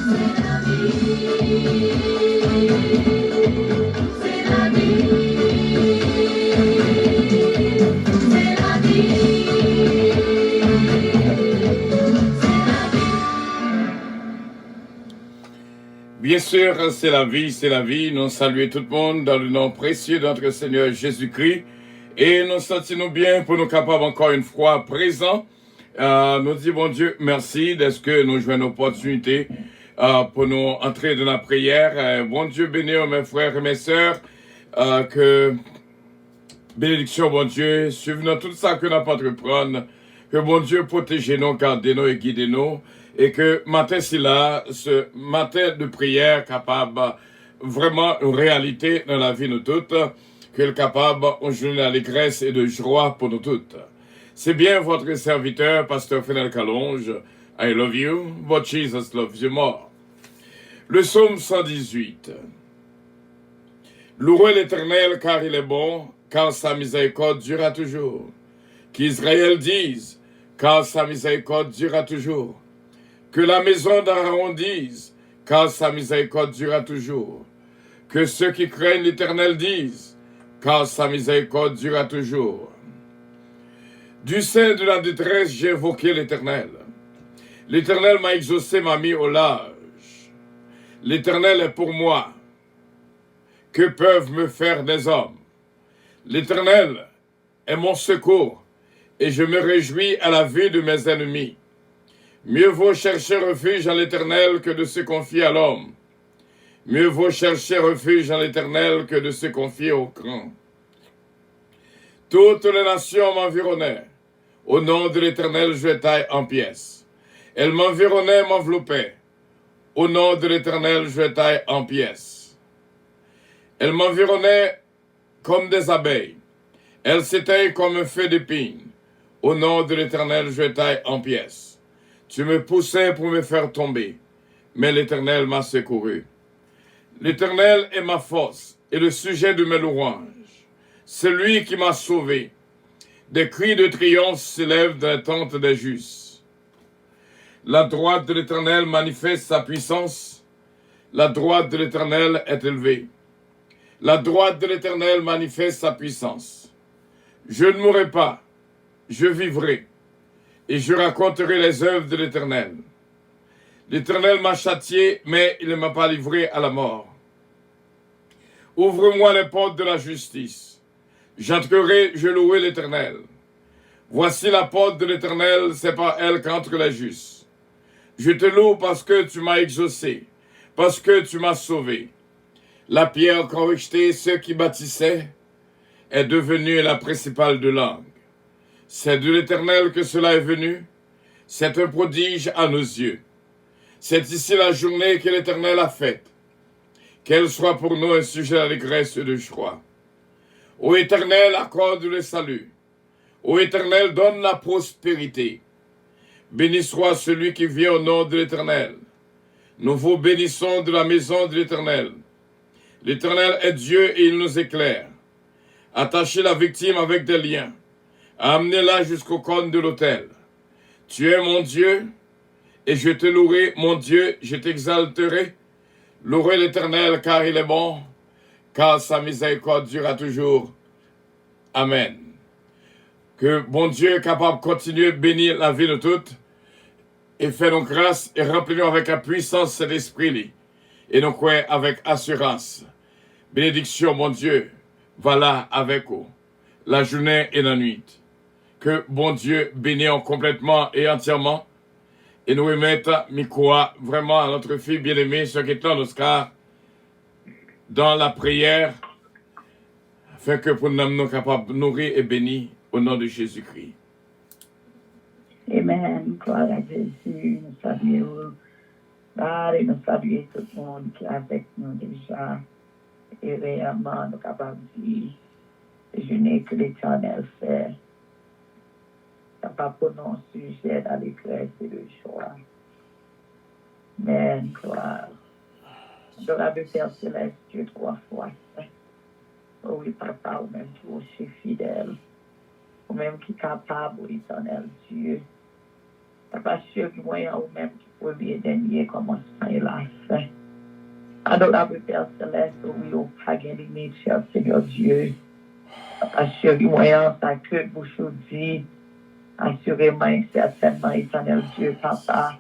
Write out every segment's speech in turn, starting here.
Bien sûr, c'est la vie, c'est la vie. Nous saluons tout le monde dans le nom précieux de notre Seigneur Jésus-Christ. Et nous sentons bien pour nous capables encore une fois présents. Nous disons, bon Dieu, merci d'être que nous jouons une opportunité pour nous entrer dans la prière. Bon Dieu, bénis mes frères et mes sœurs. Que bénédiction, bon Dieu, suivons tout ça que nous avons entreprendre. Que bon Dieu protège nous, garde nous et guide nous. Et que matin, c'est là, ce matin de prière capable vraiment une réalité dans la vie de nous toutes, qu'il est capable de journée d'allégresse et de joie pour nous toutes. C'est bien votre serviteur, Pasteur Fenel Calonge. I love you, but Jesus loves you more. Le psaume 118. Louez l'Éternel car il est bon, car sa miséricorde durera toujours. Qu'Israël dise, car sa miséricorde durera toujours. Que la maison d'Aaron dise, car sa miséricorde durera toujours. Que ceux qui craignent l'Éternel disent, car sa miséricorde durera toujours. Du sein de la détresse, j'ai invoqué l'Éternel. L'Éternel m'a exaucé, m'a mis au large. L'Éternel est pour moi. Que peuvent me faire des hommes? L'Éternel est mon secours, et je me réjouis à la vue de mes ennemis. Mieux vaut chercher refuge en l'Éternel que de se confier à l'homme. Mieux vaut chercher refuge en l'Éternel que de se confier au cran. Toutes les nations m'environnaient. Au nom de l'Éternel, je taille en pièces. Elles m'environnaient, m'enveloppaient. Au nom de l'Éternel, je taille en pièces. Elles m'environnaient comme des abeilles. Elles s'éteignent comme un feu d'épine. Au nom de l'Éternel, je taille en pièces. Tu me poussais pour me faire tomber, mais l'Éternel m'a secouru. L'Éternel est ma force et le sujet de mes louanges. C'est lui qui m'a sauvé. Des cris de triomphe s'élèvent dans la tente des justes. La droite de l'Éternel manifeste sa puissance. La droite de l'Éternel est élevée. La droite de l'Éternel manifeste sa puissance. Je ne mourrai pas, je vivrai. Et je raconterai les œuvres de l'Éternel. L'Éternel m'a châtié, mais il ne m'a pas livré à la mort. Ouvre-moi les portes de la justice. J'entrerai, je louerai l'Éternel. Voici la porte de l'Éternel, c'est par elle qu'entrent les justes. Je te loue parce que tu m'as exaucé, parce que tu m'as sauvé. La pierre qu'ont rejetée ceux qui bâtissaient est devenue la principale de langue. C'est de l'Éternel que cela est venu. C'est un prodige à nos yeux. C'est ici la journée que l'Éternel a faite. Qu'elle soit pour nous un sujet d'allégresse et de joie. Ô Éternel, accorde le salut. Ô Éternel, donne la prospérité. Béni soit celui qui vient au nom de l'Éternel. Nous vous bénissons de la maison de l'Éternel. L'Éternel est Dieu et il nous éclaire. Attachez la victime avec des liens. Amenez-la jusqu'au cône de l'autel. Tu es mon Dieu, et je te louerai, mon Dieu, je t'exalterai. Louez l'Éternel, car il est bon, car sa miséricorde durera toujours. Amen. Que bon Dieu est capable de continuer de bénir la vie de toutes, et faire nos grâces, et remplir nous avec la puissance de l'Esprit, et nous croire avec assurance. Bénédiction, mon Dieu, voilà avec vous, la journée et la nuit. Que bon Dieu bénisse complètement et entièrement. Et nous remettre, croire vraiment à notre fille bien-aimée, ce qui est en Oscar, dans la prière, afin que pour nous nous capables de nourrir et bénir au nom de Jésus-Christ. Amen. Gloire à Jésus. Nous saluons. Et nous saluons tout le monde qui est avec nous déjà. Et réellement, nous sommes capables de dire, jeûner que l'Éternel fait. Capable pour nos sujets d'allégresse et de joie. Amen. Gloire. Adorable Père Céleste, Dieu trois fois saint. Oh oui, Papa, ou même qui est fidèle. Ou même qui est capable, Éternel Dieu, Papa chéri, moyen ou même qui premier dernier commencement et la fin. Adorable Père Céleste, oui, au pagan limite, cher Seigneur Dieu. Papa chéri, moyen, ça que bouche dit, assurément et certainement, éternel Dieu, Papa,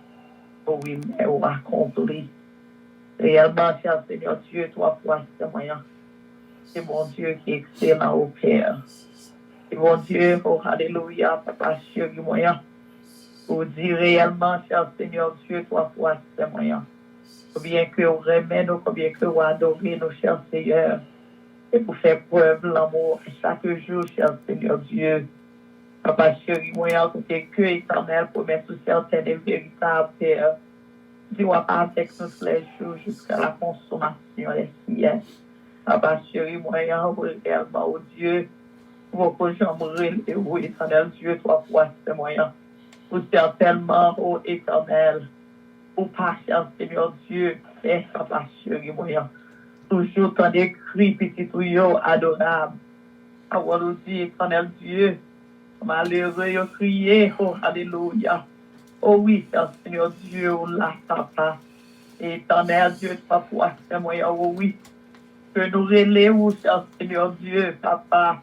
oh oui, mais on accompli. Réellement, cher Seigneur Dieu, toi, fois, c'est moyen. C'est mon Dieu qui est excellent au Père. C'est mon Dieu, oh alléluia, Papa chéri, moyen. Pour dire réellement, cher Seigneur Dieu, toi, fois, c'est moyen. Combien que vous remet nous, combien que vous adorez nos chers Seigneur, et pour faire preuve de l'amour chaque jour, cher Seigneur Dieu. Papa chéri, moyen, côté que éternel, pour mettre sous certaines et véritables Père. Dis-moi pas avec nous les jours jusqu'à la consommation des siècles. Papa chéri, moyen, réellement, oh Dieu, vos prochains mourir, et vous, éternel Dieu, toi, fois, c'est moyen. Pour certainement, oh éternel, au pas, cher Seigneur Dieu, et Papa chéri, moyen. Toujours ton écrit, petit tuyau adorable. Avoir nous dit, éternel Dieu, malheureux, yo crié, oh, alléluia. Oh oui, cher Seigneur Dieu, oh là, Papa. Éternel Dieu, parfois, c'est moyen, oh oui. Que nous relèvons, cher Seigneur Dieu, Papa.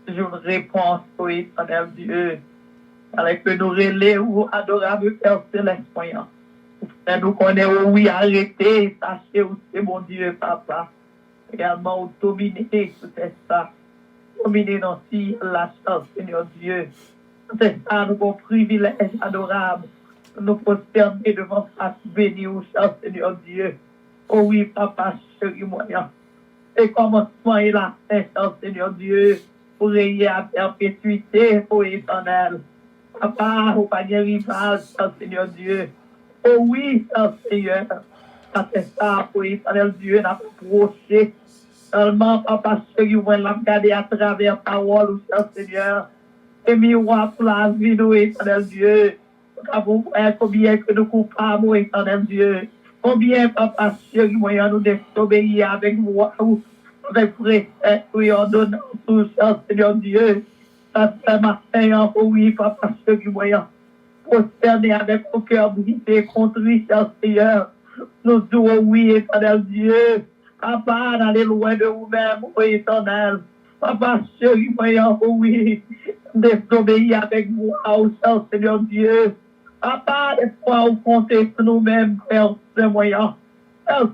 Toujours une réponse, oh éternel Dieu. Avec que nous relèvons, adorable Père Céleste, moyen. Nous connaissons, oui, arrêtez, sachez où c'est mon Dieu, Papa. Également, dominer tout ça. Dominer dans si la chance, Seigneur Dieu. C'est ça, nous avons privilège adorable. Nous prosterner devant face bénie au cher Seigneur Dieu. Oh oui, Papa, chéri moyen. Et commencement et la fin, cher Seigneur Dieu. Pour régner à perpétuité, ô éternel. Papa, au panier rival, cher Seigneur Dieu. Oh oui, Seigneur, ça c'est ça, pour éternel Dieu, n'a pas approché. Seulement, Papa chéri, on l'a regardé à travers la parole, Seigneur. Et miroir pour la vie, nous, éternel Dieu. Nous avons fait combien que nous coupables, éternel Dieu. Combien, Papa chéri, moyen nous désobéir avec moi, avec respect, oui, en donnant tout, Seigneur Dieu. Ça c'est ma Seigneur, oui, Papa chéri, moyen. Prosterné avec au cœur brisé, contrit, cher Seigneur. Nous disons oui, éternel Dieu. Papa, n'allez loin de vous-même, oui, éternel. Papa, chéri, voyant, oui, désobéir avec moi, au Seigneur Dieu. Papa, des fois, on compte sur nous-mêmes, Père, moyen.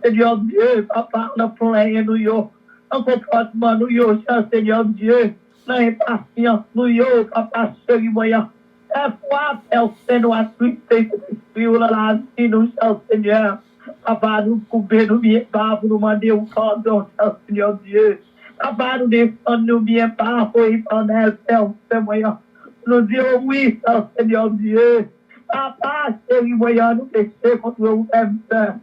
Seigneur Dieu, Papa, nous plaignons, nous, en comportement, nous, Seigneur Dieu, dans l'impatience, nous, Papa, chéri, voyant. La foi, Père Saint-Noir, sur la vie, nous, cher Seigneur. Papa, nous couper, nous bien pas, pour nous demander au pardon, cher Seigneur Dieu. Papa, nous défendre, nous bien pas, pour éternel, Père Saint-Moyen. Nous disons oui, cher Seigneur Dieu. Papa, chéri, moyen, nous péchons contre nous-mêmes, Père.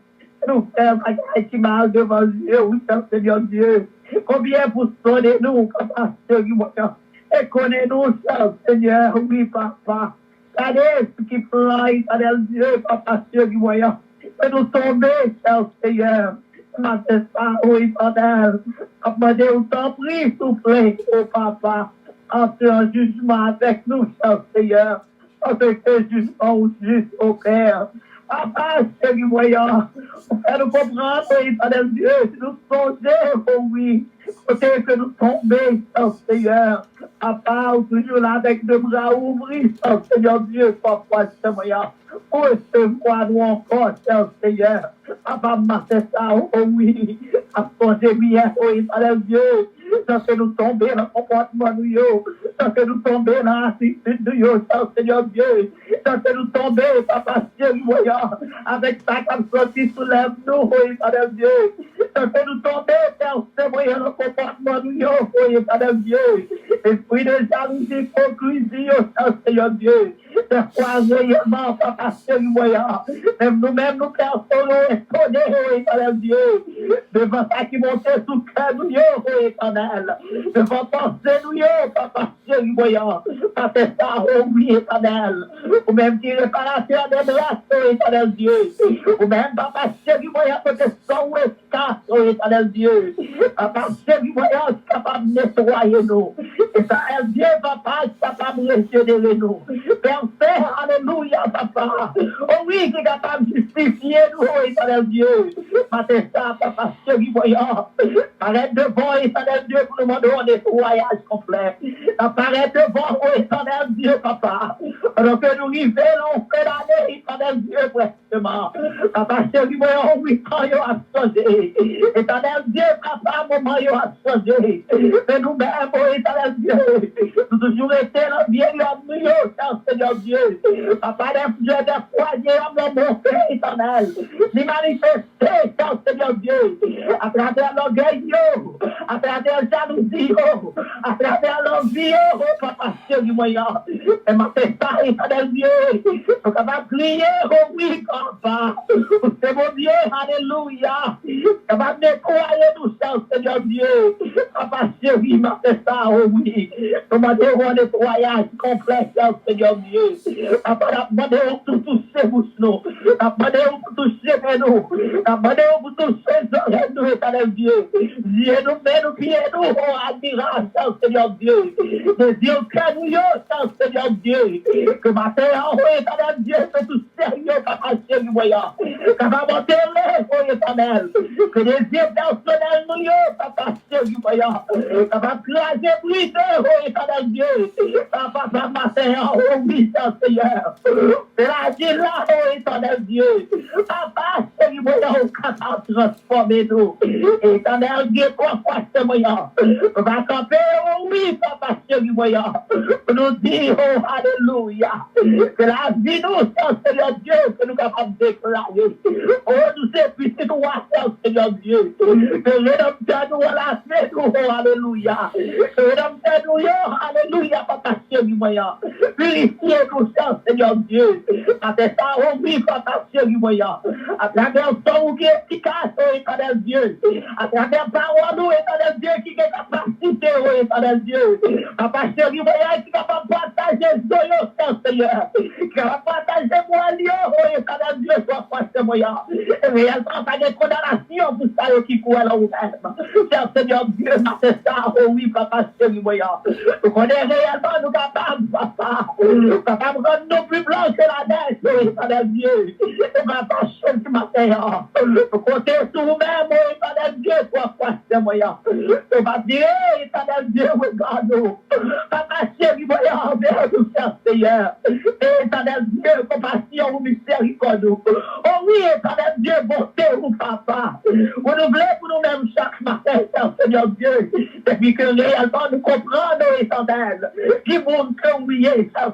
Nous faire bagaille qui mal devant Dieu, oui, cher Seigneur Dieu. Combien vous sonnez nous, Papa, chéri, moyen. Et connais-nous, cher Seigneur, oui, Papa. Regardez ce qui pleure, éternel Dieu, Papa, Dieu du moyen. Que nous tomber, cher Seigneur. C'est ça, oui, éternel. Papa, Dieu, t'en prie, soufflez, oh Papa. Entre en jugement avec nous, cher Seigneur. Entre tes jugements juste, oh Père. Papa, Dieu du moyen. Fais nous comprendre, éternel Dieu, si nous songeons, oh oui. Côté que nous tombons, cher Seigneur. Papa, toujours là avec deux bras ouverts, Seigneur Dieu, papa, c'est moyen. Pour recevoir nous encore, cher Seigneur. Papa, c'est ça, oh oui. À songer bien, oh éternel Dieu. Ça fait nous tomber dans le comportement de nous. Ça fait nous tomber dans l'attitude de nous, cher Seigneur Dieu. Ça fait nous tomber, papa, Dieu, moyen. Avec ça, comme sorti sous lèvres nous, oh éternel Dieu. Ça fait nous tomber, cher Seigneur, dans le comportement de nous, oh éternel Dieu. Esprit de jalousie, hypocrisie, oh Seigneur Dieu. De croisement, papa, Dieu, moyen. Même nous-mêmes, nous personnes, étonnés, oh éternel Dieu. Devant ça qui monte sous le cœur, nous, oh éternel. Devant penser, nous, papa, Dieu, moyen. Parce que ça, oh oui, éternel. Ou même qui réparateur des grâces, oh éternel Dieu. Ou même, papa, Dieu, moyen, que son ou escasse, oh éternel Dieu. Papa, Dieu, moyen, capable de nettoyer nous. Et ça, Dieu, papa, capable de régénérer nous. Père faire, alléluia, papa. Oh oui, qui est capable de justifier nous, oh éternel Dieu. Matin ça, papa, chéri, voyant. Arrête devant, éternel Dieu, pour nous demander un nettoyage complet. Apparaît devant, oh éternel Dieu, papa. Alors que nous révélons, fait l'année, éternel Dieu, prestement. Papa, chéri, voyant, oui, quand il a changé. Éternel Dieu, papa, moment, il a changé. Et nous-mêmes, oh éternel Dieu, nous toujours été dans le vieil homme, Seigneur Dieu. Papa, des Dieu, des foyers, homme, mon Père éternel. Nous manifester, Seigneur Dieu, à travers l'orgueil, à travers la jalousie, à travers l'envie, papa, chéri, moyen. Et ma fait ça, éternel Dieu. Nous capable de crier, oh oui, papa. C'est mon Dieu, alléluia. Capable de nettoyer nous, Seigneur Dieu. Papa, chéri, m'a fait ça, oh oui. Nous demandons un nettoyage complet, Seigneur Dieu. Papa, nous demandons pour toucher nous. Nous demandons pour toucher nous. Nous demandons pour toucher nous, éternel Dieu. Dieu nous met nous pieds, nous, oh, admirable, Seigneur Dieu. Des yeux que nous, Seigneur Dieu. Que matin, oh, éternel Dieu, c'est tout sérieux, papa, chéri, voyant. Capable d'enterrer, oh, éternel. Que des yeux personnels, nous, papa, chéri, voyant. Capable de craser, briser, oh, éternel Dieu. Papa, matin, oh, oui, Seigneur. C'est la vie là, oh, éternel Dieu. Papa, chéri, voyant, capable de transformer nous. Éternel Dieu, trois fois, c'est moyen. Va camper, oh, oui, papa, chéri, voyant. Nous dire, oh, alléluia. Que la vie nous, Seigneur Dieu, que nous capables de déclarer. Oh, nous c'est puissant, nous, Seigneur Dieu. Que rédempteur nous, la fait, nous, oh, alléluia. Que rédempteur nous, alléluia, papa, chéri, voyant. Purifiez nous, Seigneur Dieu. À ça, oh, oui, papa, chéri, voyant. À travers son qui est efficace, oh, éternel Dieu. À travers parole, oh, éternel Dieu, qui est capacité, oh, éternel Dieu. Papa, chéri, voyant, qui est capable de partager Zoyo, Seigneur. Qui est capable de partager moi, oh, éternel Dieu, soit force moyen. Et réellement, pas de condamnation pour ça, qui court là même. Seigneur Dieu, c'est ça, oh oui, papa, chéri, voyant. Nous connaissons réellement, nous capables, papa. Nous capables de rendre nous plus blancs que la neige, oh, éternel Dieu. Et papa, chéri, matin, nous comptons sur nous-mêmes, oh, éternel Dieu, soit force moyen. On va dire, éternel Dieu, regarde-nous. Papa, chéri, voyant, vers nous, Seigneur. Éternel Dieu, compassion ou miséricorde. Oh oui, éternel Dieu, bonté ou papa. Renouvelez pour nous-mêmes chaque matin, Seigneur Dieu. Depuis que réellement nous comprenons, éternel. Qui montre que oui,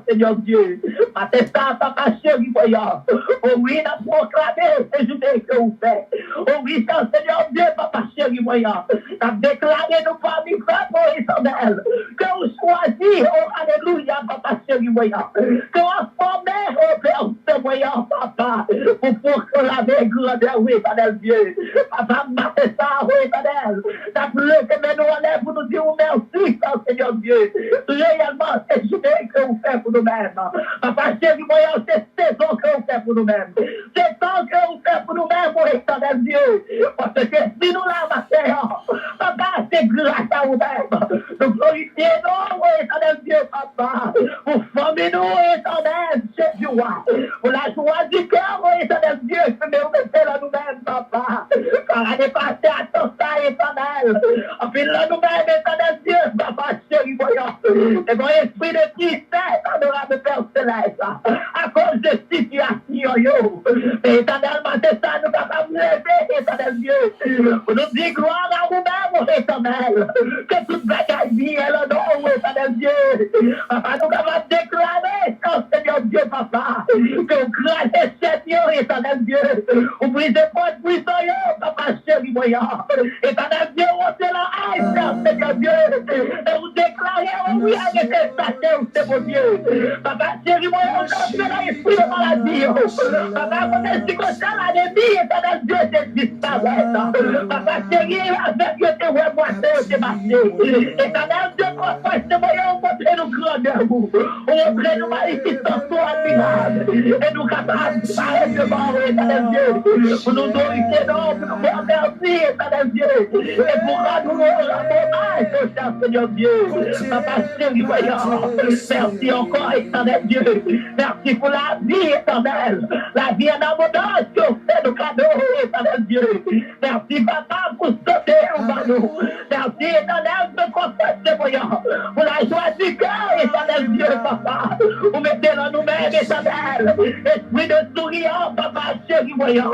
Seigneur Dieu. Matin, ça, papa, chéri, voyant. Oh oui, nous proclamé ces journées que vous faites. Oh oui, Seigneur Dieu, papa, chéri, voyant. Nous déclaré nos familles, papa, éternel. Que vous choisissez, oh alléluia, papa, chéri, voyant. Que vous formez, oh Père, ce voyant, papa, pour proclamer grandeur, oui, éternel Dieu. Papa, matin, ça, oui, éternel. T'as voulu que nous enlève pour nous dire merci, Seigneur Dieu. Réellement, c'est journée que vous faites pour nous-mêmes. Papa, chéri, voyant, c'est saison que vous faites pour nous-mêmes. C'est temps que vous faites pour nous-mêmes, oh éternel Dieu. Parce que si nous la matin, papa, c'est grâce à vous-même. Nous glorifions, oh éternel Dieu, papa. Pour former nous, éternel, c'est du roi. Pour la joie du cœur, oh éternel Dieu, que nous mettons là nous-mêmes, papa. Car on est passé à ton ça, éternel. En fait, là nous-mêmes, éternel Dieu, papa, chéri, voyant. Et mon esprit de tristesse, adorable Père Céleste, à cause de situation, yo. Éternellement, c'est ça, nous capables de lever, éternel Dieu. Pour nous dire gloire à vous-même, oh éternel. Que toute bagaille vie est le nom, oh éternel Dieu. Papa, nous capables de déclarer, oh Seigneur Dieu, papa. Que vous grâce cette yo, éternel Dieu. Vous brisez pas de puissant, papa, chéri, voyant. Éternel Dieu, on se la haine, Seigneur Dieu. Et vous déclarez, oh oui, avec les sachets, c'est mon Dieu. Papa, chéri, voyant, on a fait l'esprit de maladie. Papa, on est si comme ça, l'ennemi, éternel Dieu, c'est disparaître. Papa, chéri, avec Dieu, c'est ouais, moi, c'est marché. Éternel Dieu, c'est moyen, on montre nous grandeur, on montre nous magnificence, admirable. Et nous capables de parler devant, éternel Dieu. Pour nous glorifier, pour nous faire merci, éternel Dieu. Et pour rendre hommage au cher Seigneur Dieu. Papa chéri, voyant. Merci encore, éternel Dieu. Merci pour la vie éternelle. La vie en abondance que vous faites de cadeaux, éternel Dieu. Merci, papa, pour sauter au nous. Merci, éternel, de confesser, voyant. Pour la joie du cœur, éternel Dieu, papa. Vous mettez dans nous-mêmes, éternel. Esprit de souriant, papa chéri, voyant.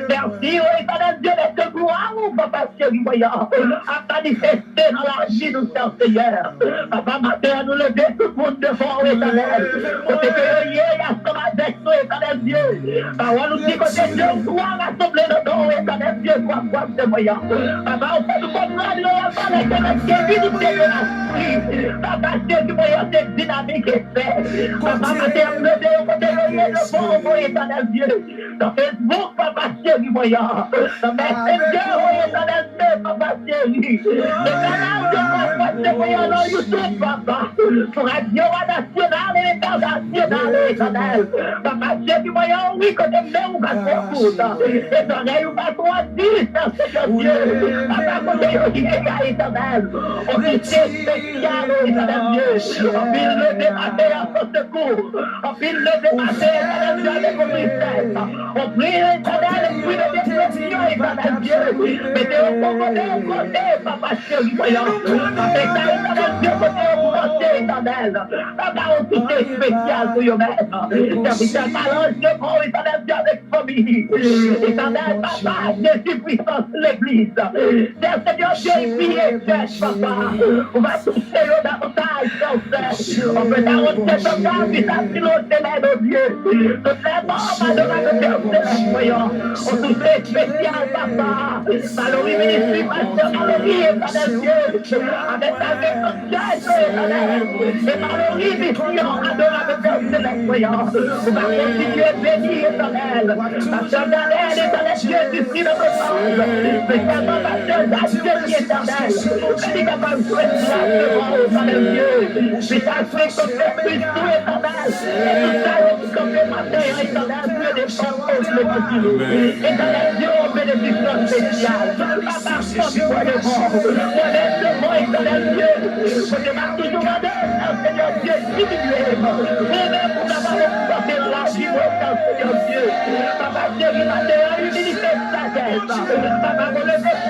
Merci, éternel Dieu, d'être gloire, papa chéri, voyant. À manifester dans la vie de notre Seigneur. Papa, matin, nous lever tout le monde devant, éternel. Côté que il y a son avec nous, éternel Dieu. Parole nous dit côté Dieu, gloire rassemblée de nous, éternel Dieu, quoi, c'est voyant. Papa, on fait tout comprendre, l'éternel Dieu, l'unité de l'esprit. Papa, chéri, voyant, c'est dynamique et fait. Papa, matin, nous lever côté il y a devant, éternel Dieu. Dans Facebook, papa, chéri, voyant. Dans Messenger, éternel Dieu, papa, chéri. Le canal de mon voyant dans YouTube, papa. Pour Radio Nationale et internationale, éternel. Papa, chéri, voyant, oui, côté nous, pas trop court. Éternel, ou pas trop dit, Seigneur Dieu. Papa, côté il y a éternel. On est spécial, éternel Dieu. On peut le débattre à son secours. On peut le débattre, éternel Dieu, avec vos tristesses. On prie, éternel, esprit de dépression, éternel Dieu. Mettez au côté, papa, chéri, voyant. Avec ça, éternel Dieu, côté au côté, éternel. Papa, on tout est spécial pour eux-mêmes. Serviteur talent, je prends, éternel Dieu, avec famille. Éternel, papa, Jésus puissance l'église. Seigneur Dieu, prie, cherche, papa. On va toucher au davantage, Seigneur. On peut t'arrêter ton cœur, puis ça piloter l'aide au Dieu. Toutes les morts, madame, Père Céleste, voyons. On touche spécial, papa. Valorie, ministre, pasteur, valorie, éternel Dieu. Avec ta maison, éternel. Et valorie, mission, adorable Père Céleste, voyons. On va continuer à bénir, éternel. Pasteur Daniel, éternel Dieu, d'ici de notre sens. Spécialement, pasteur Daniel, éternel. Béni capable de jouer placement, éternel Dieu. Mais ça fait comme c'est plus tout, éternel. Et tout ça, on comme le matin, éternel Dieu, des forces, le continue. Éternel Dieu, on bénédiction spéciale. Papa, sans toi de mort. Honnêtement, éternel Dieu. Je te marque toujours en deux, Seigneur Dieu, diminuez. Vous-même, vous n'avez pas porté la vie, Seigneur Dieu. Papa, Dieu, il m'a donné une unité de sagesse. Papa, vous le faites,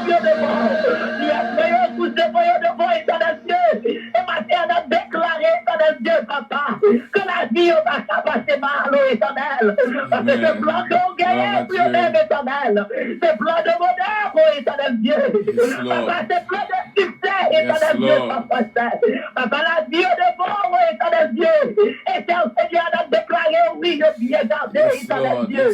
Dieu de mort. Il y a meilleur tous ces moyens de mort, éternel Dieu. Et ma terre a déclaré, éternel Dieu, papa, que la vie va passer mal, éternel. Parce que ce plan qu'on gagne, plus même éternel. Ce plan de bonheur, éternel Dieu. Papa, ce plan de succès, éternel Dieu, papa, papa, la vie de mort, éternel Dieu. Et c'est le Seigneur a déclaré, oui, je bien gardé, éternel Dieu.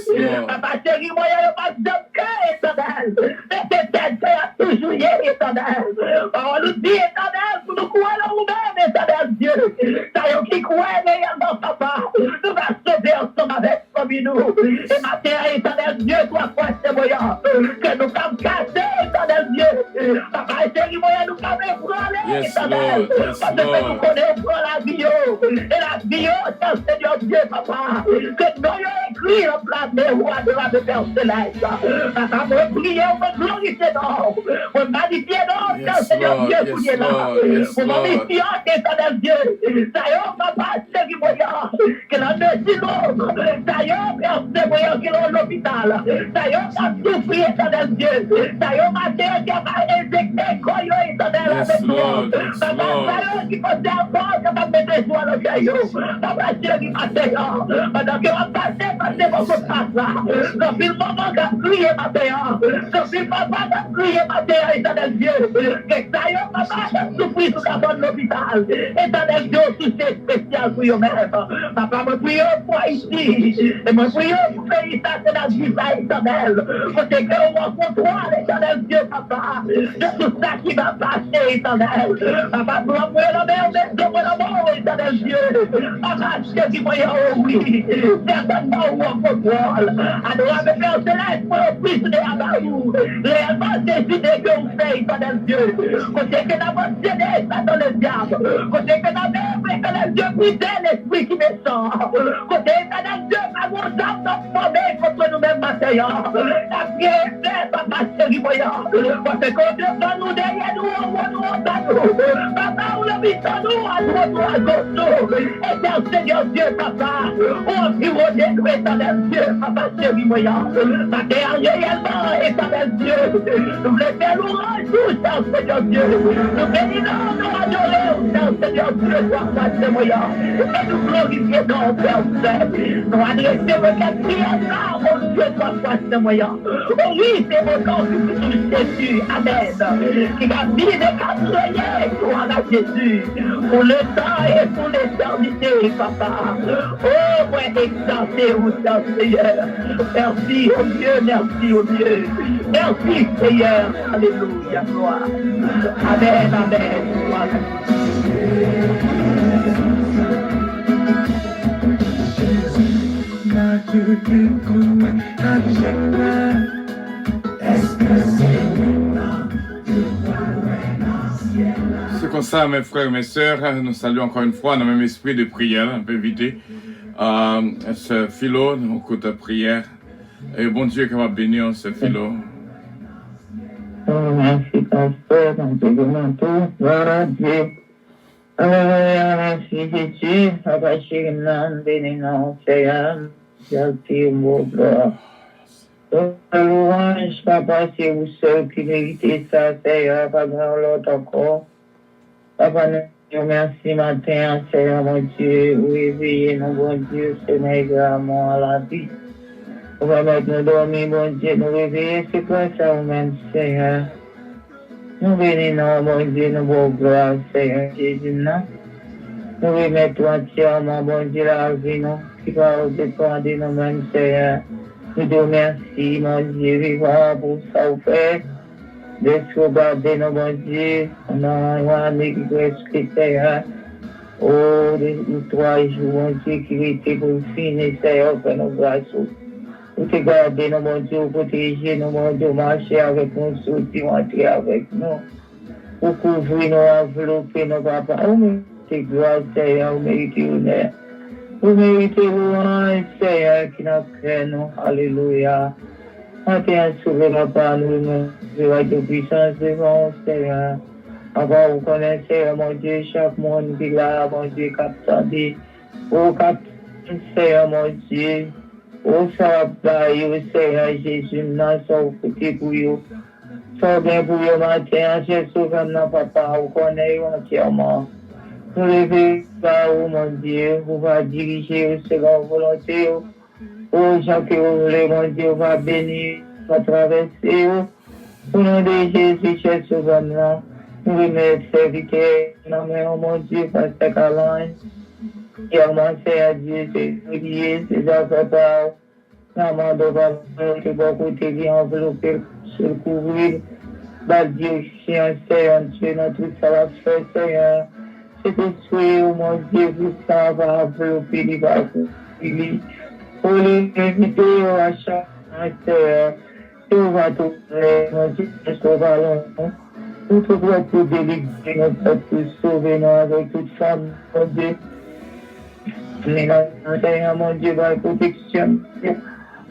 Papa, chéri, moi, il n'y a pas de cœur, éternel. Mais c'est tel a toujours éternel. On nous dit, éternel, pour nous croire en nous-mêmes, éternel Dieu. C'est qui croit réellement, papa. Nous va sauver ensemble avec nous. Et ma terre, éternel Dieu, toi, quoi, c'est moyen. Que nous sommes cassés, éternel Dieu. Papa, chéri, moi, nous sommes ébranlés, éternel. Parce que nous connaissons la vie. Et la vie, c'est Seigneur Dieu, papa. Que nous ayons écrit le plan des rois de la Père Céleste. Papa, vous priez, vous glorifiez, non. Vous magnifiez, non, Seigneur Dieu, vous êtes là. Vous magnifiez, éternel Dieu. D'ailleurs, papa, chéri, moyen. Que la merci, l'autre. D'ailleurs, Père, moyen, qui est dans l'hôpital. D'ailleurs, t'as souffert, éternel Dieu. D'ailleurs, ma terre, qui a injecté, coyo, éternel, avec toi. Papa, d'ailleurs, qui peut encore, qui va mettre joie le caillou. Papa, chéri, ma terre. Pendant que va passer beaucoup de passe là. Quand il maman a crié ma terre. Quand il papa a crié ma terre, éternel Dieu. Que d'ailleurs, papa a souffert sous la bonne l'hôpital. Éternel Dieu, tout c'est spécial pour eux-mêmes. Papa, me prie pour ici. Et me prie pour pays, ça c'est la vie, ça éternel. Côté que on rencontre l'éternel Dieu, papa. De tout ça qui va passer, éternel. Papa, pour envoyer la mer, mais pour l'amour, éternel Dieu. Papa, je dis, voyons, oui. Certainement, où on contrôle. Adorable Père Céleste, pour le plus de Abaou. Réellement, c'est l'idée que vous faites, éternel Dieu. Côté que nous avons cédé, ça dans le diable. Côté que nous avons fait, éternel Dieu, briser l'esprit qui descend. Côté éternel Dieu, nous avons formé contre nous-mêmes, matin, la prière, papa, chérie, voyant, parce que Dieu va nous derrière nous, on nous entend, papa, on le vit en nous, à droite, à gauche, et Seigneur Dieu, papa, on environne nous, éternel Dieu, papa, chérie, voyant, matin, réellement, éternel Dieu, nous voulons faire l'ouvrage, tout, Seigneur Dieu, nous bénissons, nous adorons, Seigneur Dieu, papa, chérie, voyant, et nous glorifions ton Père Saint, nous adressons votre prière là, oh Dieu, papa, chérie, voyant, oh oui, c'est mon corps qui Jésus, amen, qui va vivre et qu'à gloire à Jésus, pour le temps et pour l'éternité, papa. Oh, moi, exalté au Seigneur. Merci, oh Dieu, merci, oh Dieu. Merci, Seigneur. Alléluia, gloire. Amen, amen. Voilà. C'est comme ça, mes frères et mes sœurs, nous saluons encore une fois dans le même esprit de prière. On peut inviter ce Philo, au côté de prière. Et bon Dieu qui va bénir ce Philo. Merci, pasteur, dans tes manteaux, gloire à Dieu. Alléluia, merci Jésus, Papa Chirinan, bénissons, Seigneur, merci, mon gloire. Louange, Papa, c'est vous seul qui méritez ça, Seigneur, pas grand l'autre encore. Papa, nous merci matin, Seigneur, mon Dieu, réveillez nous, bon Dieu, Seigneur, également à la vie. Nous va mettre nous dormir, bon Dieu, nous réveiller, c'est quoi ça, nous-mêmes, Seigneur. Nous bénissons, bon Dieu, nous vous gloire, Seigneur Jésus, non. Nous remettons entièrement, bon Dieu, la vie, nous, qui va dépendre de nous-mêmes, Seigneur. Nous te remercions, mon Dieu, vivant pour ça, vous faites. De sauvegarder nos bon Dieu, on a un année qui reste, Seigneur. Oh, les 3 jours, mon Dieu, qui était pour finir, Seigneur, pour nos grâces. Pour te garder, nos bon Dieu, protéger, nos bon Dieu, marcher avec nous, sortir, entrer avec nous. Pour couvrir nos enveloppes, nos papas. Oh, méritez gloire, Seigneur, vous méritez honneur. Vous méritez louange, Seigneur, qui n'a créé nous. Alléluia. Maintenant, sauvé papa, nous de puissance devant, Seigneur. Avant, vous connaissez, mon Dieu, chaque monde qui est là, mon Dieu, capté. Oh, capté, Seigneur, mon Dieu. Oh, ça va, Seigneur Jésus, nous sommes côté pour vous. Sois bien pour vous, matin, je sauve mon papa, vous connaissez entièrement. Nous levez par vous, mon Dieu, vous va diriger selon volonté. Oh, Jean, que vous voulez, mon Dieu, va bénir, va traverser. Au nom de Jésus, cher sauveur, nous remettons serviteur, nous mon Dieu, pasteur Caroline. Et à mon Seigneur Dieu, c'est lié, c'est affaires par. Nous demandons que beaucoup de vie enveloppée, se couvrir. Bah, Dieu, chien, Seigneur, Dieu, dans tout ça va faire, Seigneur. C'est que soyez, mon Dieu, vous ça va envelopper, il va couvrir. Pour les inviter à chaque Seigneur, tout va tout faire, mon Dieu, nous allons. Tout doit être délivrer, notre pour sauver nous avec toute femme, mon Dieu. Seigneur, mon Dieu, par protection.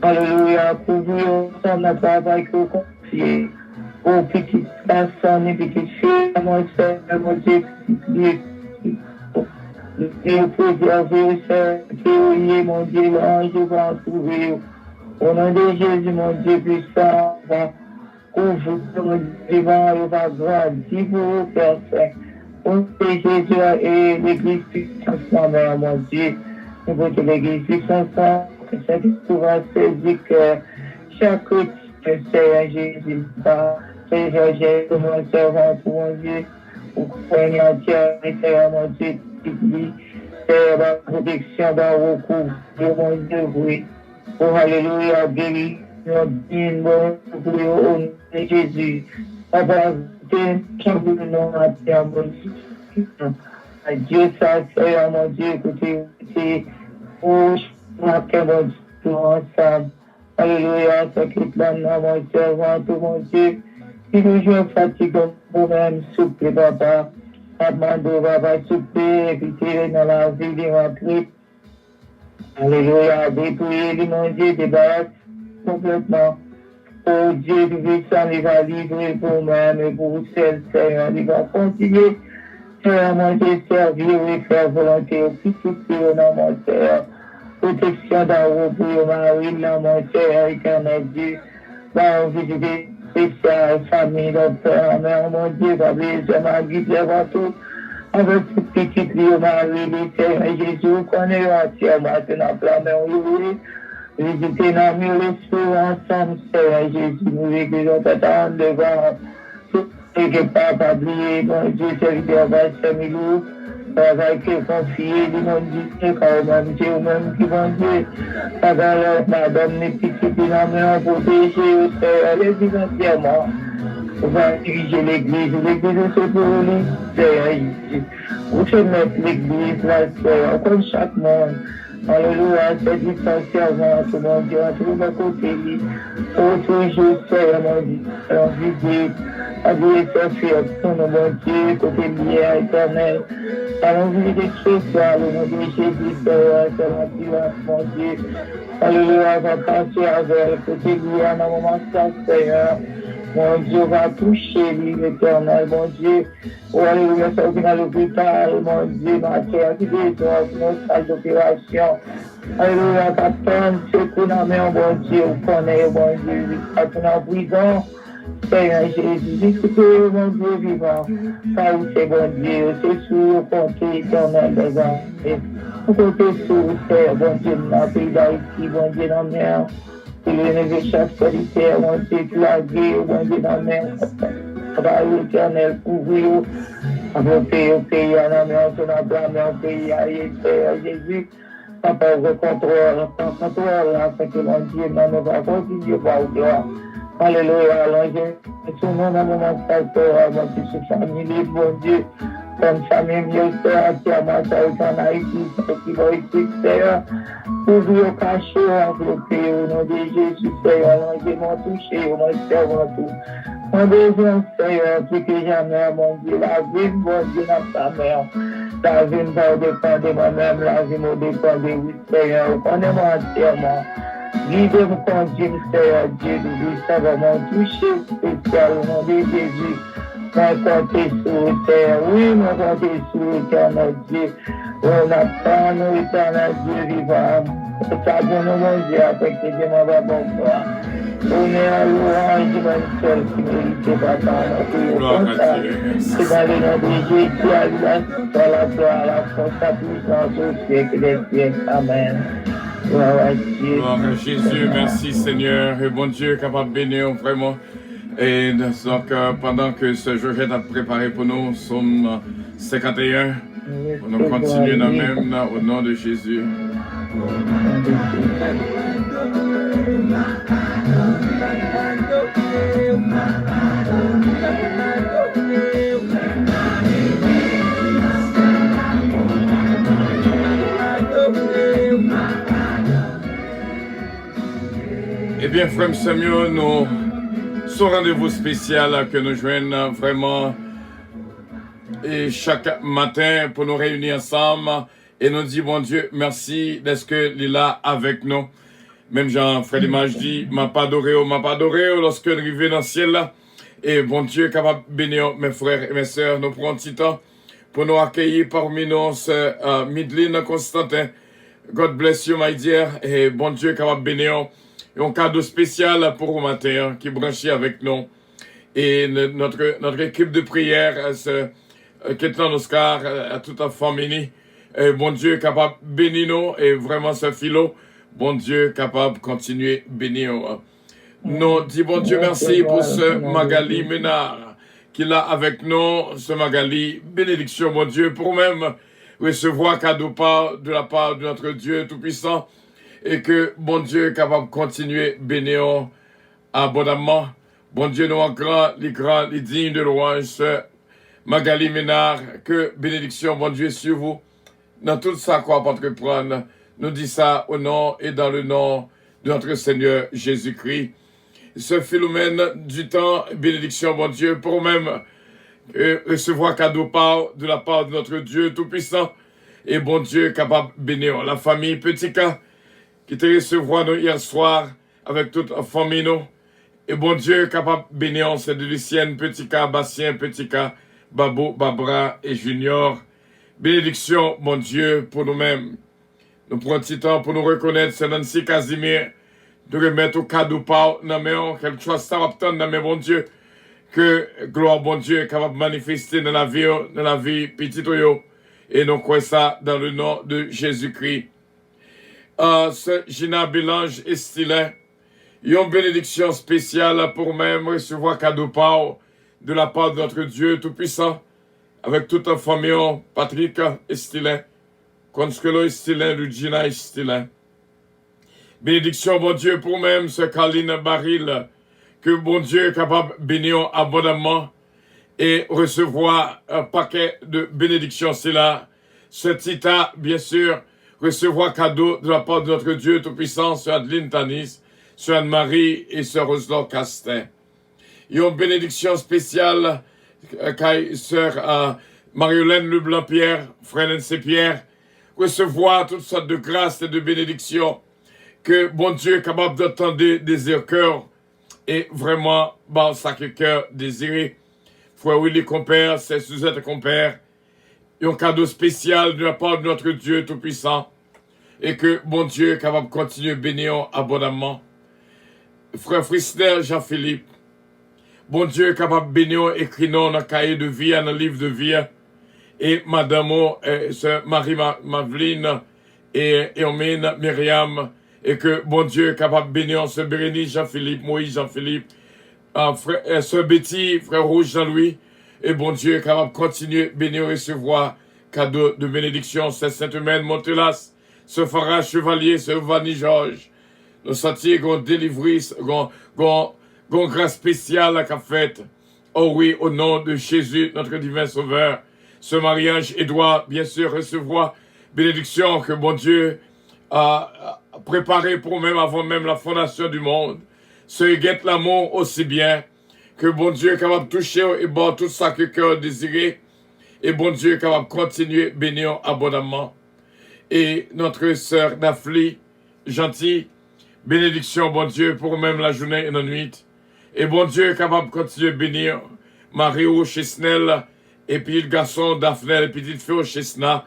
Alléluia, couvrir ensemble notre travail que vous confiez. Aux petites personnes et petites filles, mon Seigneur, mon Dieu, Dieu préserver, Seigneur, mon Dieu, l'ange va trouver. Au nom de Jésus, mon Dieu puissant, va couvrir, mon Dieu vivant, il va grandir pour vous, Père Saint. Au nom de Jésus et l'Église puissante, mon Dieu, nous voulons l'Église puissante, que cette histoire saisir que chaque chrétien, Seigneur Jésus, Seigneur Jésus, mon servant, mon Dieu, pour qu'on entière, Seigneur, mon Dieu, Seigneur, la protection, dans recours, mon Dieu, oui. Oh, alléluia, guéri, mon Dieu, mon Dieu, au nom de Jésus. Papa, chaque nom à terre, mon Dieu. Dieu, ça, Seigneur, mon Dieu, écoutez, oh, mon Dieu, ensemble. Alléluia, ce qui plane dans mon servant, tout mon Dieu. Si nous jouons fatigués, vous-même, souple, papa. Amando, papa, souple, évitez dans la vie de rentrer. Alléluia, dépouillez, mon Dieu, débarrasse. complètement. Oh Dieu, du puissant, il va livrer pour moi-même et pour celle, Seigneur. Il va continuer, Seigneur, mon Dieu, servir et faire volonté au plus tout dans mon Seigneur. Protection d'amour pour Marie, dans mon Seigneur, éternel Dieu. Va en visiter spécial, famille, docteur, mère, mon Dieu, va bénir ma guide, les tout. Avec toute petite vie, Marie, le Seigneur Jésus, qu'on est entièrement maintenant, plan, mais on lui visiter dans l'esprit ensemble, Seigneur Jésus, nous réglons tant devant tout ce que Papa oublié, mon Dieu, serviteur, Pasteur Milou, travail qui est confié, du mon Dieu, car même Dieu, même qui mon Dieu, Papa, madame, mes petites filles, nous protéger, Seigneur, les vies entièrement. On va diriger l'église c'est pour lui, Seigneur Jésus. Vous faites mettre l'église là, Seigneur, comme chaque monde. Alléluia, c'est du sincèrement, tout mon Dieu, à tous les côtés, pour toujours, Seigneur, mon Dieu, en visite, à Dieu, c'est fait, pour nous, mon Dieu, côté lié, éternel. Allons visiter ce soir, le nom de Jésus, Seigneur, c'est la puissance, mon Dieu. Alléluia, va passer avec, côté lié, à un moment, ça, Seigneur. Mon Dieu va toucher l'éternel, mon Dieu. Oh, alléluia, ça vient à l'hôpital, mon Dieu, ma terre, qui détruit nos salles d'opération. Alléluia, t'attends, secours dans main, mon Dieu, vous connaissez, mon Dieu, t'attends en prison. Seigneur Jésus, discutez, mon Dieu vivant, car c'est bon Dieu, c'est sur le compte éternel des hommes. Vous comptez sur, Seigneur, bon Dieu, dans le pays d'Haïti, bon Dieu, dans la mer. Il est levé chaque solitaire, mon Dieu, qui l'a gué, mon Dieu, dans la mer. Travail éternel, couvrir, avancer au pays, en la mer, sur la mer, au pays, aïe, Seigneur Jésus. Papa, je contrôle, afin que mon Dieu, nous va continuer par toi. Alléluia, allons-y. Tout le monde a mon pasteur, mon Dieu, sur famille, mon Dieu. Comme famille, mieux, Seigneur, qui a ma soeur en Haïti, qui va ici, Seigneur. Ouvrir au cachot, enveloppé au nom de Jésus, Seigneur, allons-y, m'ont touché, mon Seigneur, mon tout. Mon besoin, Seigneur, plus que jamais, mon Dieu, la vie, mon Dieu, dans ta mère. La vie ne va dépendre de moi-même, la vie me dépend de vous, Seigneur. Connais-moi entièrement. Guidez-moi, conduisez-moi, Seigneur Dieu, de ça va m'en toucher spécial au nom de Jésus. Mon compte sur Seigneur, oui, mon compte sur éternel Dieu. On attend, nous, éternel Dieu vivant. Ça donne mon Dieu, après que Dieu m'en va bon voir. On est à louange, mon seul qui mérite, Papa, notre c'est dans le nom de Jésus, à la gloire, la force, la puissance au siècle des siècles. Amen. Gloire à Dieu. Gloire à Jésus, merci Seigneur, et bon Dieu, capable de bénir vraiment. Et donc, pendant que ce jour est préparé pour nous, Psaume 51, on continue dans même au nom de Jésus. Eh bien, frère Samuel, nous, ce rendez-vous spécial que nous joignons vraiment et chaque matin pour nous réunir ensemble et nous dire, bon Dieu, merci d'être qu'il est là avec nous. Même Jean-Frère Image dit, m'a pas adoré lorsque nous arrivons dans le ciel là. Et bon Dieu, capable de bénir mes frères et mes sœurs, nous prenons un petit temps pour nous accueillir parmi nous, Midline Constantin. God bless you, my dear. Et bon Dieu, capable de bénir. Et un cadeau spécial pour vous matin qui est branché avec nous. Et notre équipe de prière, Kétlan Oscar, à toute la famille. Et bon Dieu, capable de bénir nous. Et vraiment, ce philo, bon Dieu, capable de continuer à bénir. Nous disons, bon Dieu, merci pour ce Magali Ménard qui est là avec nous, ce Magali. Bénédiction, bon Dieu, pour même recevoir cadeau de la part de notre Dieu Tout-Puissant. Et que, bon Dieu, est capable de continuer à bénir abondamment. Bon Dieu, nous en grand, les dignes de louange, Magali Ménard, que bénédiction, bon Dieu, sur vous. Dans tout ça qu'on va entreprendre, nous dit ça au nom et dans le nom de notre Seigneur Jésus-Christ. Ce Philomène du temps, bénédiction, bon Dieu, pour même recevoir cadeau de la part de notre Dieu Tout-Puissant. Et bon Dieu, capable de bénir la famille Petit K, qui te recevoir nous hier soir avec toute la famille, nous. Et bon Dieu, capable de bénir, c'est de Lucienne, Petit K, Bastien, Petit K, Babo, Barbara et Junior. Bénédiction, bon Dieu, pour nous-mêmes. Nous prenons un petit temps pour nous reconnaître, c'est Nancy Casimir, de remettre au cadeau par nous, quelque chose ça va obtenir, mais bon Dieu, que gloire, bon Dieu, est capable de manifester dans la vie petite yo, et nous croyons ça dans le nom de Jésus-Christ. Ce Gina Bélange et Stylet, une bénédiction spéciale pour même recevoir cadeau par de la part de notre Dieu Tout-Puissant, avec toute la famille, Patrick et Stylet, Consuelo et Stylet, Regina et Stylet. Bénédiction, bon Dieu, pour même ce Caline Baril, que bon Dieu est capable de bénir abondamment et recevoir un paquet de bénédictions. C'est là, ce Tita, bien sûr, recevoir cadeau de la part de notre Dieu Tout-Puissant, sur Adeline Tanis, sur Anne-Marie et sur Roselot Castin. Une bénédiction spéciale, sur Marie-Hélène Leblanc-Pierre, frère Nancy Pierre, recevoir toutes sortes de grâces et de bénédictions que bon Dieu est capable d'entendre des cœurs et vraiment, bon, ça que cœur désiré. Frère Willy Compère, c'est Suzette Compère, un cadeau spécial de la part de notre Dieu Tout-Puissant et que bon Dieu est capable de continuer à bénir abondamment. Frère Frister Jean-Philippe, bon Dieu est capable de bénir écrit dans le cahier de vie, dans le livre de vie, et Madame Marie-Maveline et Hermine Myriam, et que bon Dieu est capable de bénir ce Bérénice Jean-Philippe, Moïse Jean-Philippe, ce Betty, frère Rouge Jean-Louis, et bon Dieu est capable de continuer à bénir et recevoir cadeau de bénédiction, ce Saint-Humaine Montelas, ce Farah Chevalier, ce Vanny Georges, nous sentir qu'on délivre, qu'on grâce spéciale qu'a faite. Oh oui, au nom de Jésus, notre divin Sauveur, ce mariage Édouard, bien sûr, recevoir bénédiction que bon Dieu a préparé pour même avant même la fondation du monde. Ce guette l'amour aussi bien que bon Dieu est capable de toucher et bon tout ça que cœur désiré. Et bon Dieu est capable de continuer à bénir abondamment. Et notre sœur Nafli, gentille, bénédiction, bon Dieu, pour même la journée et la nuit. Et bon Dieu est capable de continuer à bénir Mario Chesnel, et puis le garçon Daphne, et petite fille Chesna,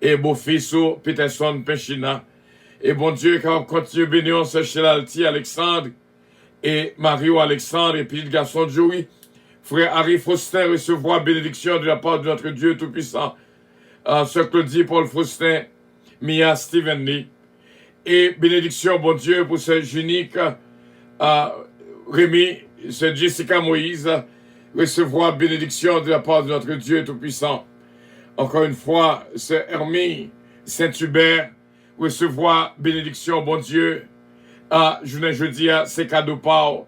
et beau-fils Peterson Pechina. Et bon Dieu est capable de continuer à bénir ce Chelalti Alexandre, et Mario Alexandre, et puis le garçon Joey. Frère Harry Faustin recevoir bénédiction de la part de notre Dieu Tout-Puissant. Ce Claudie Paul Faustin, Mia Stephen Lee. Et bénédiction, bon Dieu, pour ce unique Rémi, ce Jessica Moïse, recevoir bénédiction de la part de notre Dieu Tout-Puissant. Encore une fois, ce Hermie Saint-Hubert, recevoir bénédiction, bon Dieu, jeudi, c'est cadeau par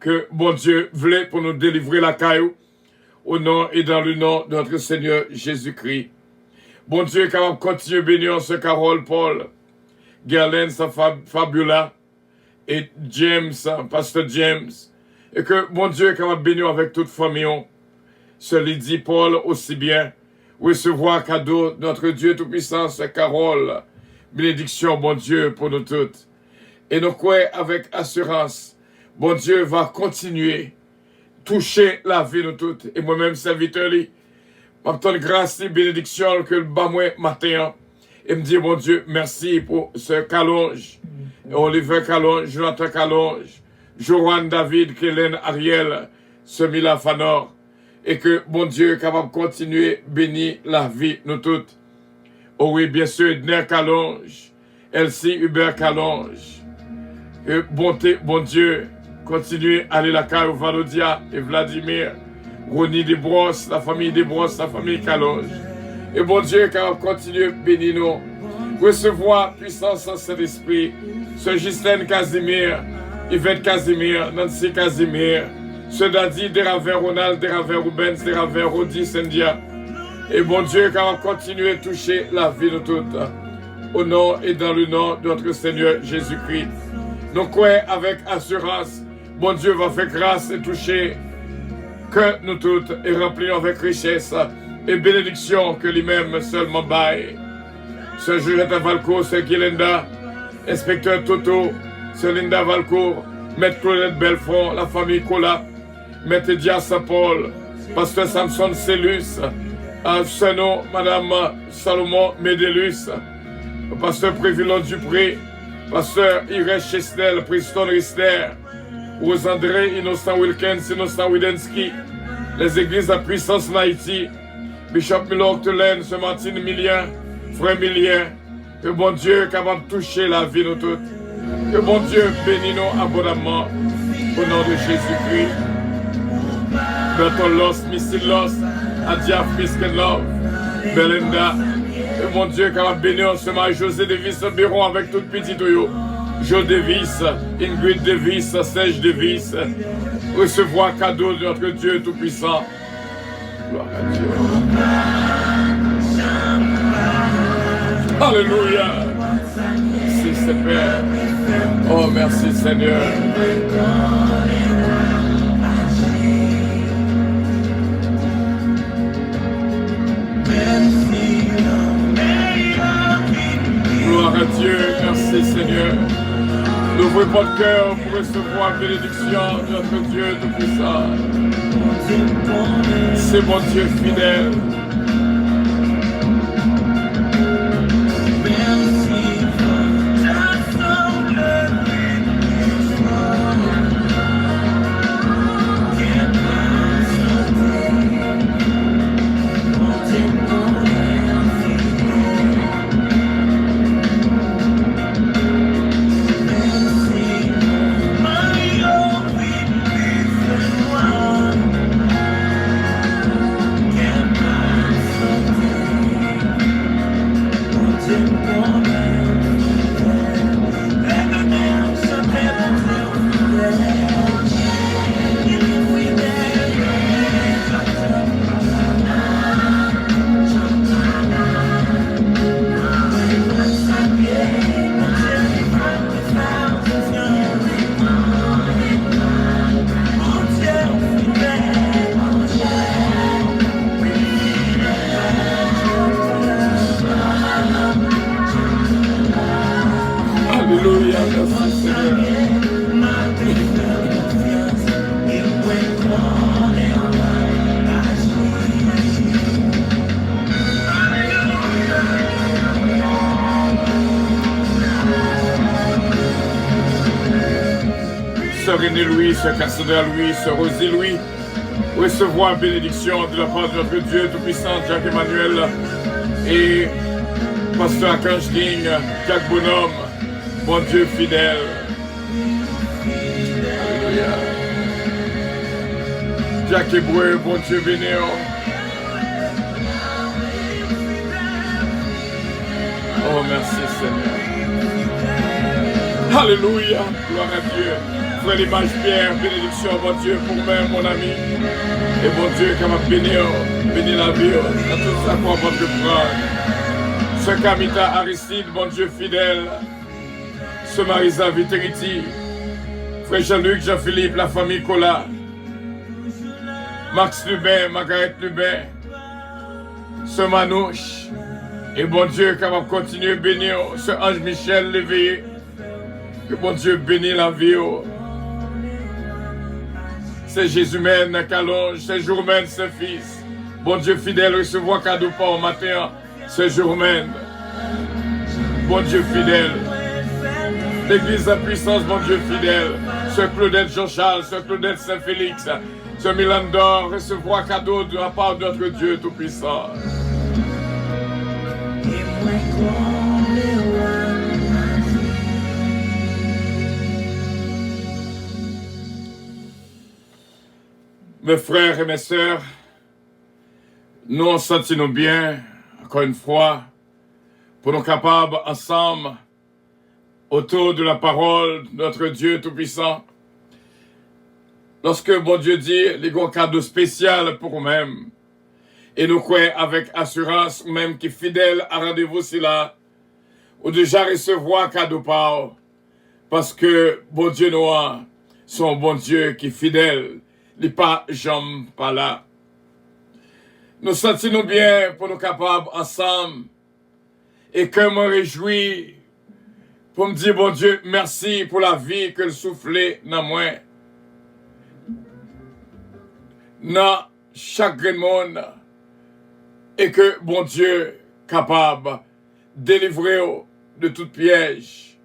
que bon Dieu voulait pour nous délivrer la caillou, au nom et dans le nom de notre Seigneur Jésus-Christ. Bon Dieu, capable de continuer à bénir ce Carole Paul, Gerlaine, sa Fabula, et James, Pasteur James, et que bon Dieu est capable de bénir avec toute famille, ce Lydie Paul aussi bien, recevoir cadeau de notre Dieu Tout-Puissant, ce Carole, bénédiction, bon Dieu, pour nous toutes. Et nous croyons avec assurance, bon Dieu va continuer toucher la vie de nous toutes. Et moi-même, serviteur, m'obtenir grâce et bénédiction que le bas moi matin. Et me dire, bon Dieu, merci pour ce Calonge, Oliver Calonge, Jonathan Calonge, Joanne David, Kélène Ariel, Semila Fanor. Et que, bon Dieu, est capable de continuer à bénir la vie de nous toutes. Oh oui, bien sûr, Edner Calonge, Elsie Hubert Calonge. Et bonté, bon Dieu, continuez à aller la caille Valodia et Vladimir, Ronnie Desbrosses, la famille Desbrosses, la famille Calonge. Et bon Dieu, car continue à bénir nous. Recevoir puissance en Saint-Esprit, ce Justine Casimir, Yvette Casimir, Nancy Casimir, ce Dadi, Deraver Ronald, Deraver Rubens, Deraver Rodi Sendia. Et bon Dieu, car continue à toucher la vie de toutes. Au nom et dans le nom de notre Seigneur Jésus-Christ. Nous croyons avec assurance, bon Dieu va faire grâce et toucher que nous toutes et remplir avec richesse et bénédiction que lui-même seulement baille. Ce Juliette Valco, ce Gilenda, inspecteur Toto, Sœur Linda Valcourt, Maître Claudette Belfort, la famille Cola, Maître Dias Paul, Pasteur Samson Cellus, Sœur Madame Salomon Médélus, Pasteur Prévilon Dupré, Pasteur Irène Chesnel, Preston Rister, Rose-André, Innocent Wilkins, Innocent Widensky, les églises à puissance en Haïti, Bishop Milo Octelaine, Sœur Martine Milien, Frère Milien, que bon Dieu est capable de toucher la vie de nous toutes. Que bon Dieu bénisse nous abondamment au nom de Jésus-Christ. Bertolos, Missilos, Adiaf, Miskenlov, Belinda. Que bon Dieu est capable de bénir ce matin José Davis Biron avec tout petit tuyau. Joe Davis, Ingrid Davis, Serge Davis. Recevoir cadeau de notre Dieu Tout-Puissant. Gloire à Dieu. Alléluia. Merci Seigneur. Oh, merci Seigneur. Gloire à Dieu. Merci Seigneur. N'ouvrez votre cœur pour recevoir la bénédiction de notre Dieu Tout-Puissant. C'est mon Dieu fidèle. Sœur René Louis, Sœur Cassandra Louis, Sœur Rosie Louis, recevoir la bénédiction de la part de notre Dieu Tout-Puissant, Jacques Emmanuel, et Pasteur Archange King, Jacques Bonhomme, bon Dieu fidèle. Alléluia. Jacques Hébreu, bon Dieu béni. Oh, merci Seigneur. Alléluia, gloire à Dieu. Frère l'image Pierre, bénédiction, bon Dieu, pour moi, mon ami. Et bon Dieu, qui m'a béni la vie, à tout ça qu'on va te prendre. Ce Kamita Aristide, bon Dieu fidèle. Ce Marisa Viteriti. Frère Jean-Luc, Jean-Philippe, la famille Cola. Max Lubin, Margaret Lubin. Ce Manouche. Et bon Dieu, qui va continuer à bénir ce Ange Michel l'éveillé. Que bon Dieu bénisse la vie. C'est Jésus-Mène, Calonge, c'est Jourmène, c'est fils. Bon Dieu fidèle, recevoir cadeau pas au matin. C'est Jourmène. Bon Dieu fidèle. L'église à puissance, bon Dieu fidèle. C'est Claudette Jean-Charles, c'est Claudette Saint-Félix. C'est Milan d'Or, recevoir cadeau de la part de notre Dieu Tout-Puissant. Mes frères et mes sœurs, nous sentons bien, encore une fois, pour nous capables ensemble, autour de la parole de notre Dieu Tout-Puissant. Lorsque bon Dieu dit, il y a un cadeau spécial pour nous-mêmes, et nous croyons avec assurance, même qui est fidèle à rendez-vous si là, ou déjà recevoir cadeau par, parce que bon Dieu nous a, son bon Dieu qui est fidèle, il n'est pas jamais pas là. Nous sentons bien pour nous capables ensemble, et que me réjouis pour me dire, bon Dieu, merci pour la vie que le soufflé dans moi. Dans chaque monde. Et que, bon Dieu, capable de délivrer de tout piège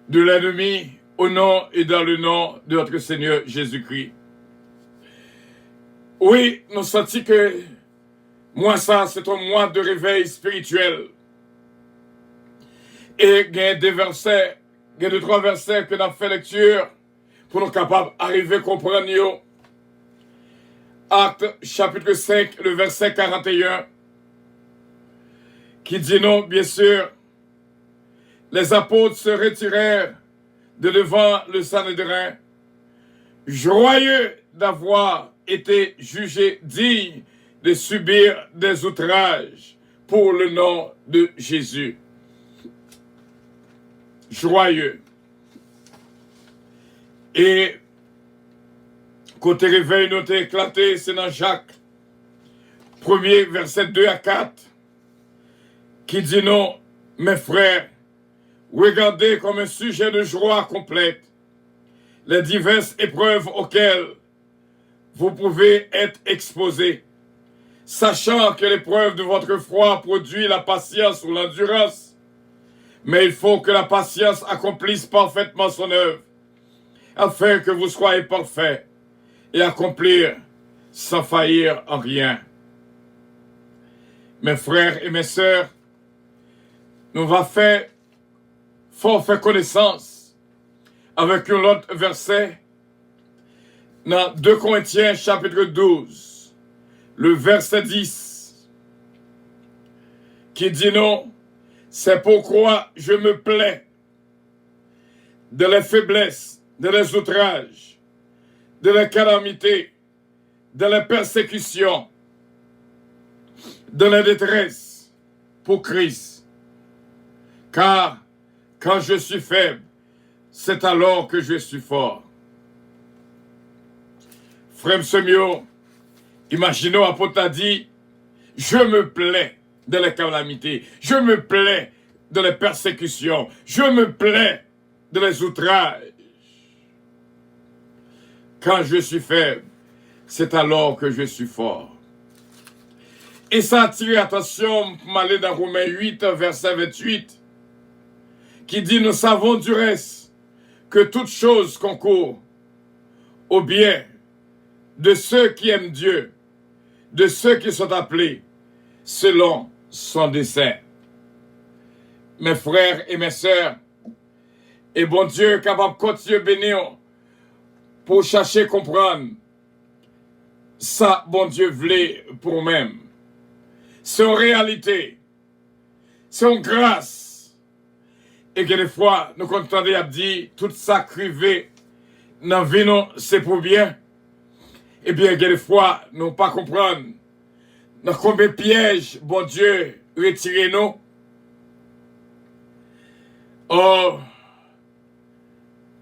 de l'ennemi au nom et dans le nom de notre Seigneur Jésus-Christ. Oui, nous sentons que moi, ça, c'est un mois de réveil spirituel. Et il y a des versets, il y a 2-3 versets que nous avons fait lecture pour nous capables d'arriver à comprendre. Acte chapitre 5, le verset 41, qui dit non, bien sûr, les apôtres se retirèrent de devant le Sanhédrin, joyeux d'avoir été jugés dignes de subir des outrages pour le nom de Jésus. Joyeux. Et côté réveil, nous t'ai éclaté, c'est dans Jacques, 1er verset 2 à 4, qui dit non, mes frères, regardez comme un sujet de joie complète les diverses épreuves auxquelles vous pouvez être exposés, sachant que l'épreuve de votre foi produit la patience ou l'endurance, mais il faut que la patience accomplisse parfaitement son œuvre, afin que vous soyez parfaits et accomplir sans faillir en rien. Mes frères et mes sœurs, nous va faire connaissance avec un autre verset dans 2 Corinthiens chapitre 12, le verset 10, qui dit non, c'est pourquoi je me plais de la faiblesse, de les outrages, de la calamité, de la persécution, de la détresse pour Christ. Car quand je suis faible, c'est alors que je suis fort. Frère Semio, imaginons apôtre a dit, je me plais de la calamité, je me plais de la persécution, je me plais de les outrages. Quand je suis faible, c'est alors que je suis fort. Et ça attire attention pour m'aller dans Romains 8, verset 28, qui dit, nous savons du reste que toute chose concourt au bien de ceux qui aiment Dieu, de ceux qui sont appelés selon son dessein. Mes frères et mes sœurs, et bon Dieu capable de continuer bénir pour chercher à comprendre ça, bon Dieu voulait pour même. C'est en réalité, c'est en grâce. Et que des fois, nous comptons à dire, tout ça crivé, dans la vie, c'est pour bien. Et bien, que des fois, nous ne pas comprendre. Dans combien de pièges, bon Dieu, retirez-nous. Oh,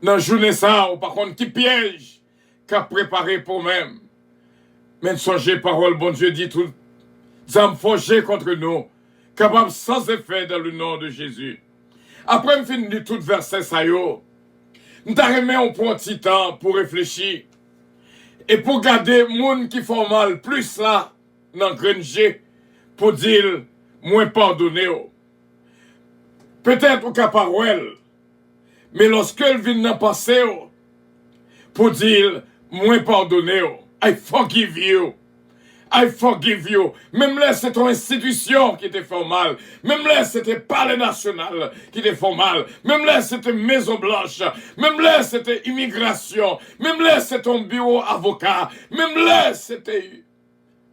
dans la journée ça, ou par contre, qui piège qu'a préparé pour même. Mais songez, parole, bon Dieu dit tout, âmes forgées contre nous, capables sans effet dans le nom de Jésus. Après, je finis tout verset ça yo. Nous t'arrêtons pour un petit temps pour réfléchir. Et pour garder les gens qui font mal plus là, dans le granger, pour dire, moins pardonner. Peut-être au cas parole, mais lorsqu'elle vient dans le passé, pour dire, moins pardonner, I forgive you. I forgive you. Même là, c'est ton institution qui te fait mal. Même là, c'était palais national qui te fait mal. Même là, c'était Maison Blanche. Même là, c'était immigration. Même là, c'était ton bureau avocat. Même là, c'était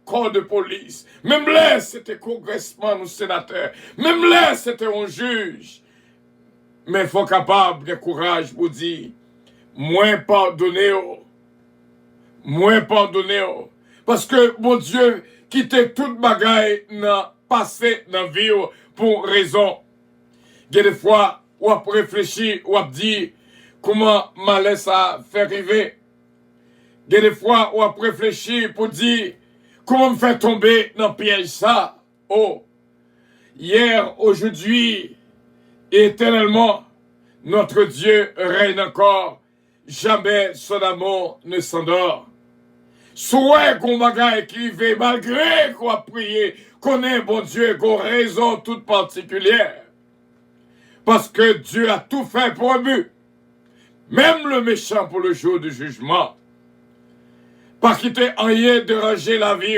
corps de police. Même là, c'était congressman ou sénateur. Même là, c'était un juge. Mais il faut capable de courage pour dire, moins pardonner. Moins pardonner. Parce que, mon Dieu, quitte toute bagaille dans passé dans la vie pour raison. Il y a des fois, on a réfléchi, on a dit comment malais ça fait arriver. Il y a des fois, on a réfléchi pour dire comment me faire tomber dans le piège ça. Oh, hier, aujourd'hui, et éternellement, Notre Dieu règne encore. Jamais son amour ne s'endort. Souhait qu'on bagaille qui fait malgré qu'on a prié, qu'on est bon Dieu, qu'on a raison toute particulière. Parce que Dieu a tout fait pour un but. Même le méchant pour le jour du jugement. Pas quitter rien déranger la vie.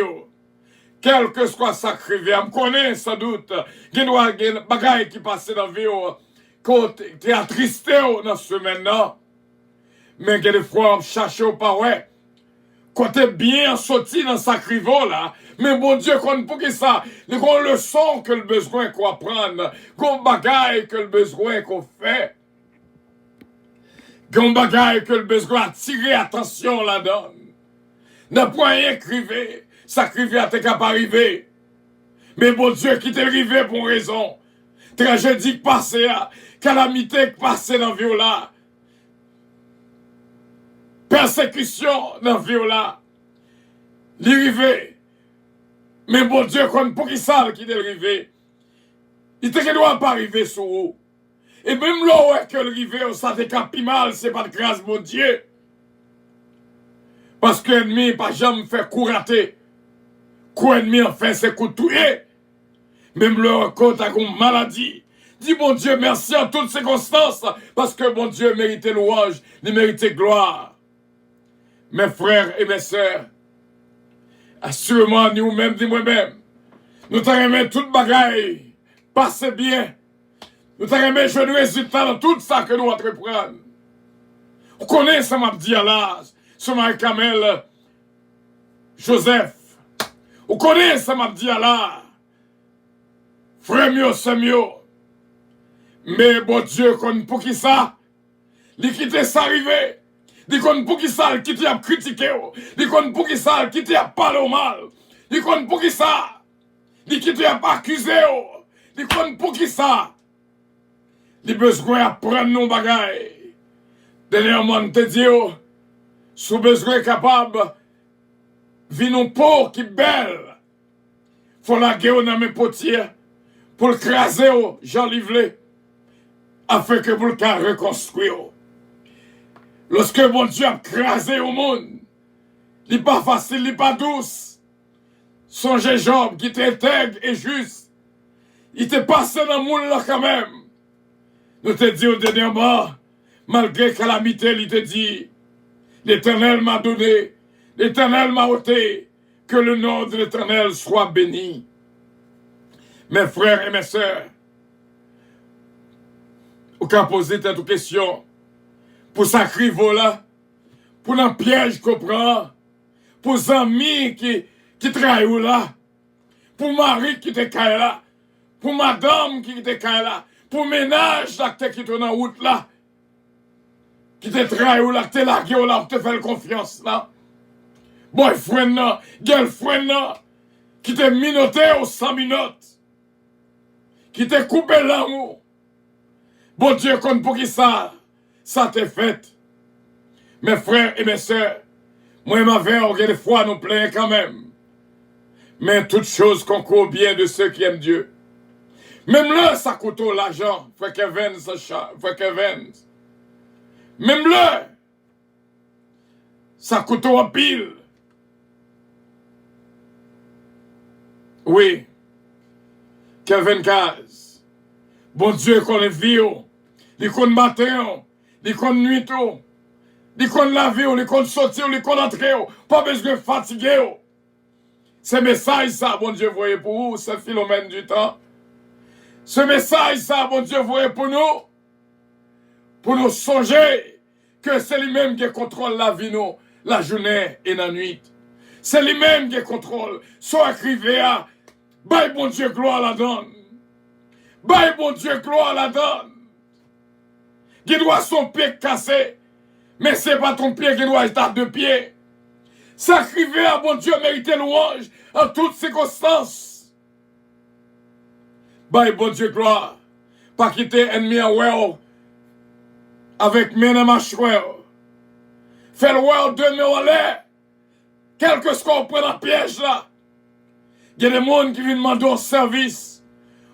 Quel que soit sacrifié, on connaît sans doute. Il y a des bagailles qui passent dans la vie. Qu'on t'est attristé dans ce maintenant. Mais il y a des fois, on cherche au parouet. Quand t'es bien sorti dans sa crivo là, mais bon Dieu, qu'on pour que ça, les grandes leçons que le besoin qu'on apprendre, qu'on bagaille que le besoin qu'on fait, qu'on bagaille que le besoin attirer attention là-dedans. N'a point rien crivé, ça crivé à t'es capable arriver. Mais bon Dieu, qui t'est arrivé pour raison. Tragédie passée, calamité passée dans la vie là. Persécution dans la vie là. L'arrivée. Mais bon Dieu, pour qui ça qui est arrivé? Il ne doit pas arriver sur vous. Et même là où que l'arrivée, ça te capi mal, c'est pas de grâce, mon Dieu. Parce que l'ennemi n'a pas jamais fait courater. Quoi ennemi en fait, c'est coutouiller. Même là où tu as une maladie. Dis bon Dieu, merci en toutes circonstances. Parce que bon Dieu méritait louange, il méritait gloire. Mes frères et mes sœurs, assurément, nous-mêmes, dis moi-même, nous t'aimons toute bagaille, passez bien. Nous t'aimons jouer le résultat dans tout ça que nous entreprenons. On connaît ça m'a dit à l'âge, ce Marie Kamel, Joseph. On connaît ça m'a dit à l'âge, frère mieux, c'est mieux. Mais bon Dieu, pour qui ça? L'équité s'arriver. Dit qu'on pour qui ça qui t'a critiqué, dit qu'on pour qui ça qui t'a parlé au mal, dit qu'on pour qui ça, dit qui t'a accusé, dit qu'on pour qui ça, les besoin à prendre nos bagailles. Dernièrement te dit, sous besoin capable, vie non pour qui belle, faut la guerre dans mes potiers, pour le craser, Jean Livlet, afin que vous le cas reconstruire. Lorsque mon Dieu a crasé au monde, il n'est pas facile, il n'est pas douce. Songez Job qui était intègre et juste. Il était passé dans le monde là quand même. Nous te dit au dernier moment, malgré calamité, il te dit, l'Éternel m'a donné, l'Éternel m'a ôté, que le nom de l'Éternel soit béni. Mes frères et mes sœurs, au cas poser cette question, pour sacrifier là, pour un piège qu'on prend, pour amis qui trahissent là, pour mari qui te caille là, pour madame qui te caille là, pour ménage là, qui est en route là, qui te trahissent là, qui te largué là, qui te fait confiance là, boyfriend là, girlfriend là, qui te minoté aux 100 minutes, qui te coupé l'amour. Bon Dieu, compte pour qui ça t'est fait. Mes frères et mes sœurs, moi et ma mère, des fois nous plaignons quand même. Mais toutes choses concourent bien de ceux qui aiment Dieu. Même là, ça coûte l'argent. Frère Kevin, frère Kevin. Même là, ça coûte en pile. Oui. Kevin Kaz. Bon Dieu, qu'on est vieux. Il qu'on matin. Il qu'on nuit, il qu'on laver, il qu'on sortir, il qu'on entrer, pas besoin de fatiguer. Ce message, ça, bon Dieu, voyez pour vous, c'est Philomène du temps. Ce message, ça, bon Dieu, voyez pour nous songer que c'est lui-même qui contrôle la vie, nous, la journée et la nuit. C'est lui-même qui contrôle. Soit écrivé à, bye bon Dieu, gloire la donne. Bye bon Dieu, gloire la donne. Qui doit son pied cassé, mais c'est pas ton pied qui doit être à 2 pieds. Sacrifier à bon Dieu, mériter louange en toutes circonstances. Bye bon Dieu, gloire. Pas quitter ennemi à well avec mes mâchoires. Faire le well 2 mains en l'air. Quel que soit on prend un piège là. Il y a des gens qui viennent demander un service.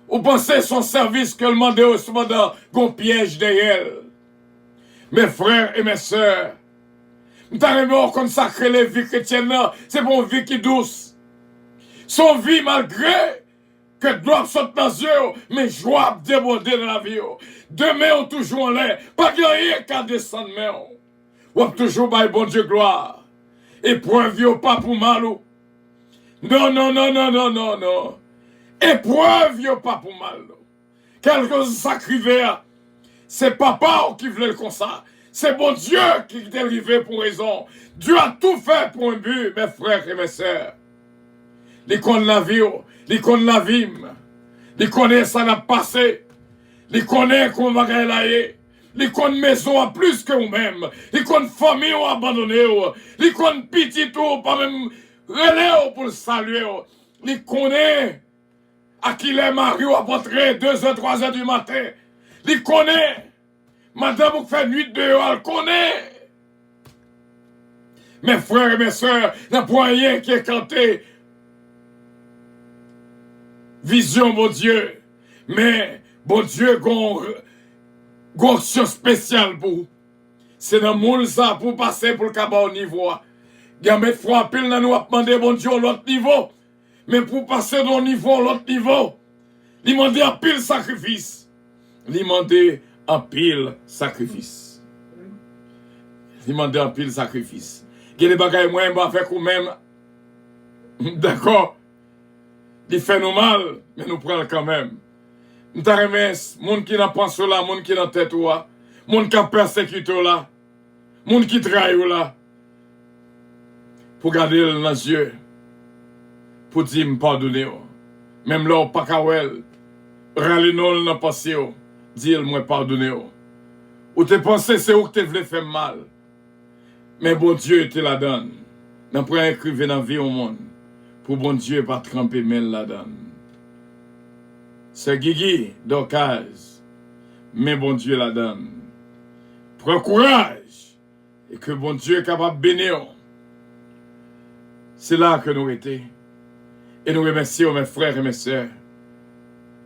Ou pensez son service que le mandé au cependant, qu'on piège derrière. Mes frères et mes sœurs, nous t'arrivons à consacrer les vies chrétiennes, c'est pour une vie qui est douce. Son vie malgré que gloire saute dans les yeux, mais joie déborder dans la vie. Demain, on toujours en l'air, pas qu'il y ait qu'à descendre, mais on toujours by bon Dieu gloire. Épreuve, pas pour mal. Non, non, non, non, non, non, non. Épreuve, pas pour mal. Quelque sacrifié, c'est papa qui voulait le comme ça. C'est bon Dieu qui est arrivé pour raison. Dieu a tout fait pour un but, mes frères et mes sœurs. Les connaissent la vie, les connaissent la vie, les connaissent ça n'a passé, les connaissent qu'on va gagner, les connaissent maison à plus que vous-même, les connaissent famille ou abandonné, les connaissent petit ou pas même relais pour le saluer, les connaissent à qui les maris ont rentré 2h, 3h du matin, les connaissent, madame vous fait nuit dehors, elle connaît. Mes frères et mes sœurs, il n'y a point rien qui est canté. Vision, mon Dieu. Mais, bon Dieu, gon spécial pour vous. C'est dans le monde ça pour passer pour le cabas au niveau. Il y a mes fois pile dans nous à demander, bon Dieu, l'autre niveau. Mais pour passer dans le niveau, l'autre niveau, il demande un pile sacrifice. Il demande un pile sacrifice. Il demande un pile sacrifice. Il y a des bagages moins bas faire quand même. D'accord? Il fait nous mal, mais nous prenons quand même. Nous t'arrêtons, les gens qui n'ont pas pensé là, les gens qui n'ont pas tête là, les gens qui ont persécuté là, les gens qui trahissent là, pour garder dans les yeux, pour dire me pardonner. Même là, pas qu'à elle, râler nous dans le passé, dire moi pardonner. Ou te pensé, c'est où que tu voulais faire mal. Mais bon Dieu te la donne. Nous prenons écrire dans la vie au monde. Pour bon Dieu pas tremper mêle là-dedans. C'est Guigui d'Ocase, mais bon Dieu la donne. Prends courage et que bon Dieu est capable de bénir. C'est là que nous étions. Et nous remercions mes frères et mes sœurs.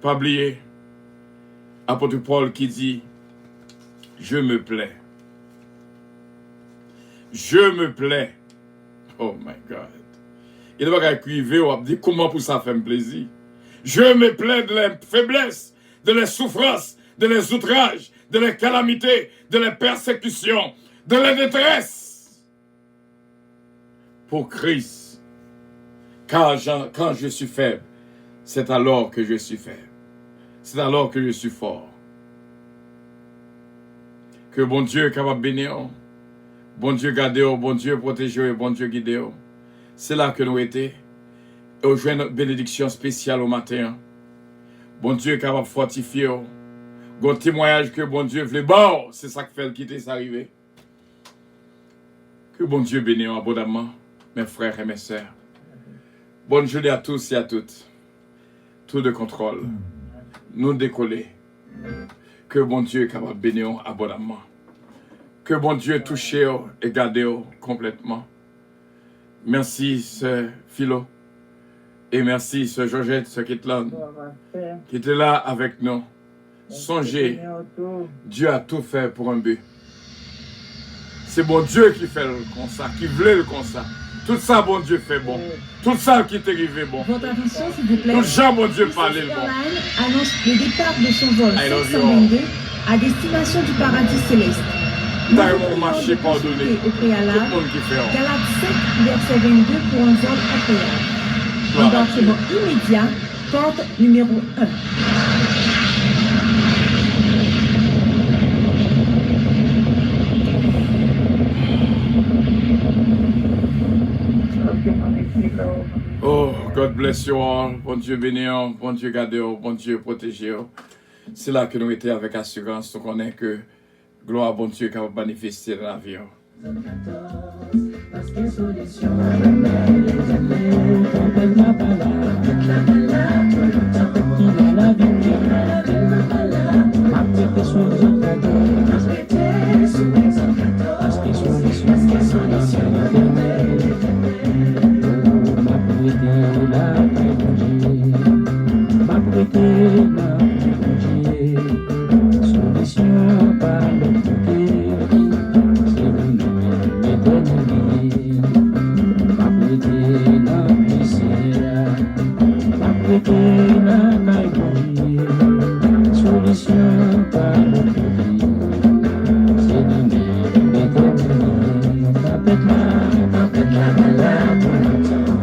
Pas oublier, apôtre Paul qui dit, je me plais. Je me plais. Oh my God. Il va écrire, on va dire comment pour ça faire plaisir. Je me plais de la faiblesse, de la souffrance, de les outrages, de les calamités, de les persécutions, de la détresse. Pour Christ. Quand je suis faible, c'est alors que je suis faible. C'est alors que je suis fort. Que bon Dieu est capable de bénir. Bon Dieu garde, bon Dieu protège, bon Dieu guide. C'est là que nous étions. Et nous jouons notre bénédiction spéciale au matin. Bon Dieu est capable de fortifier. Bon témoignage que bon Dieu voulait. Bon, c'est ça qui fait quitter, ça arriver. Que bon Dieu bénisse abondamment, mes frères et mes sœurs. Bonne journée à tous et à toutes. Tout de contrôle. Nous décoller. Que bon Dieu est capable de bénir abondamment. Que bon Dieu touche et garde complètement. Merci, ce Philo. Et merci, ce Georgette, ce Kitlan, qui était là avec nous. Songez, Dieu a tout fait pour un but. C'est bon Dieu qui fait le comme ça, qui voulait le comme ça. Tout ça, bon Dieu fait bon. Tout ça qui est arrivé bon. Votre attention, s'il vous plaît. Tout ça, bon Dieu parlait le bon. Annonce le départ de son vol 522 à destination du paradis céleste. Nous marché pardonné. Au préalable, Tout le monde qui fait. Galates 5, verset 22 pour un vol agréable. Embarquement immédiat, porte numéro 1. Oh, God bless you all. Bon Dieu bénisse, bon Dieu garde, bon Dieu protège. C'est là que nous étions avec assurance. Nous connaissons que gloire à bon Dieu qui va manifester dans la vie. Parce que solution, les amours, comprennent ma parole. La balade, toi longtemps, il a la vie, elle m'a pas là. Après que soit je t'adore, parce que t'es sous exemple, parce que solution, ma prêté, la prêté, ma prêté, pas le côté, c'est nous-mêmes l'éternel. Pas prêter la plaisir, pas prêter la caille, solution pas le côté, c'est nous-mêmes l'éternel. Pas prêter la malade pour le temps,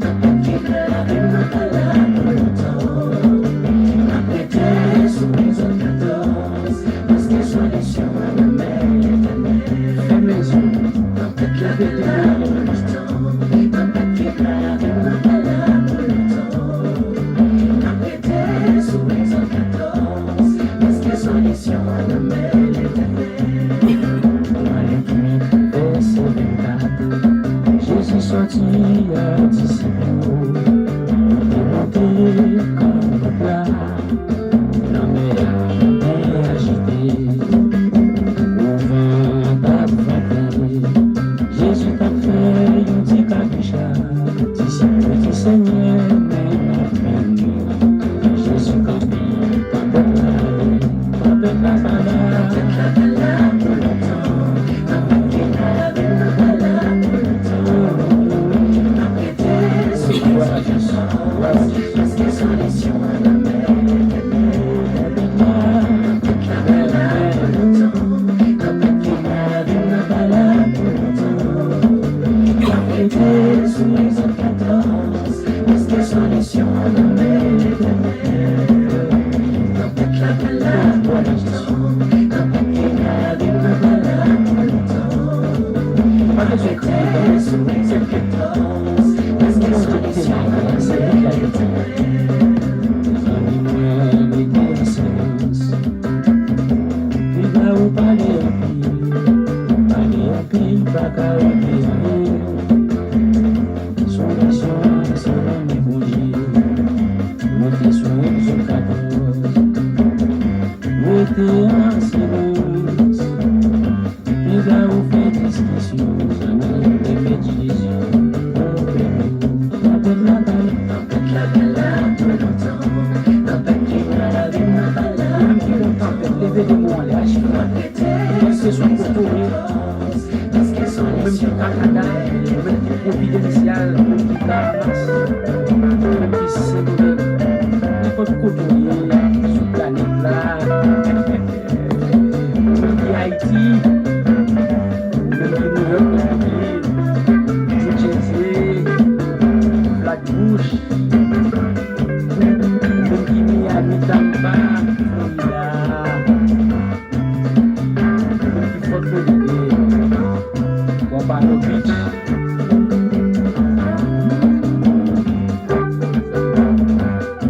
pas prêter la malade pour le temps, pas prêter sous les autres 14, parce que solution à la mer l'éternel. Ferme les yeux, pas prêter la malade pour le temps, pas prêter la malade pour le temps, pas prêter sous les autres 14, parce que solution à la mer l'éternel. Verset 24, Jésus sorti à disciples, monté comme le plat, la mer est agitée, au vent t'a frappé. Jésus t'a fait un petit capucha, disciple du Seigneur, même Jésus campé, campé la balade, pour le temps, campé la balade pour le temps, campé sous les autres, parce que solution à la mer, campé la balade pour le temps, campé la balade pour le temps, campé sous les autres 14, parce que solution à la mer, campé la balade pour le temps, campé la balade pour le temps, pas de secret sous les autres 14, parce que solution à la mer, puis là où parler en pile, pas qu'à oublier. Solution, c'est l'homme bougie, montez sur les 14, mettez en silence, puis là où fait discussion, jamais fait division, tempête la balade pour longtemps, tempête la balade pour longtemps, levez de moi les haches, parce que son pour courir, parce que son même qui Canada, même qui providentiel, même qui Damas, même qui Sénégal, il faut côtoyer sur la planète là, même qui Haïti, même qui New York, New Jersey, Flatbush, même qui Miami, Tampa, Florida, même qui Fort Lauderdale, Pompano Beach.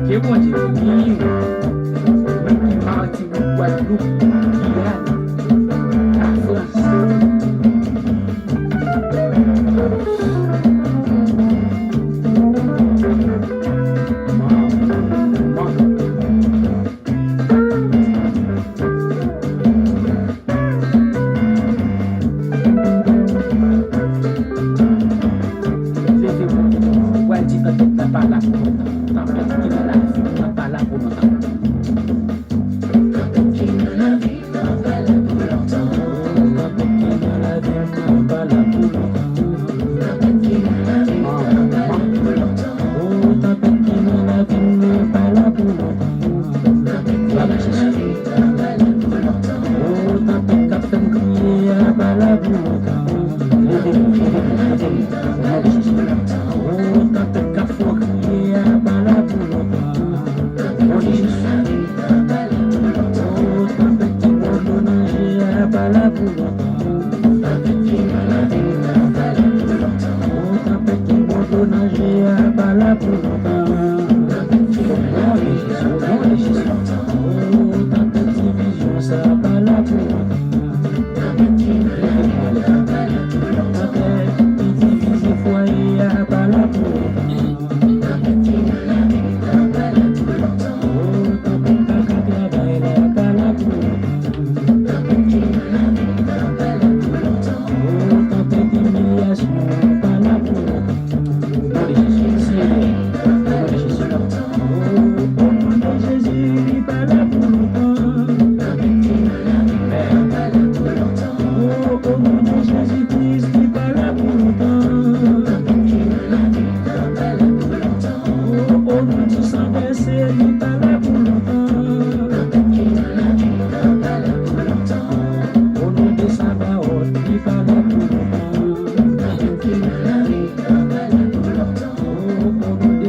Que bon Dieu, même qui Martinique, Guadeloupe, Guyane, la France.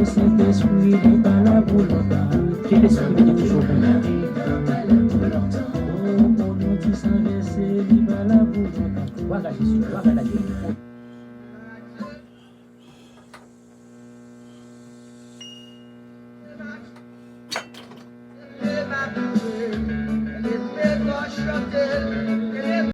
Saint-Esprit n'est pas là pour longtemps. Que l'Esprit est toujours pour nous. Oh, mon nom dit sans verser, n'est pas là pour longtemps. Voilà Jésus, voilà Dieu.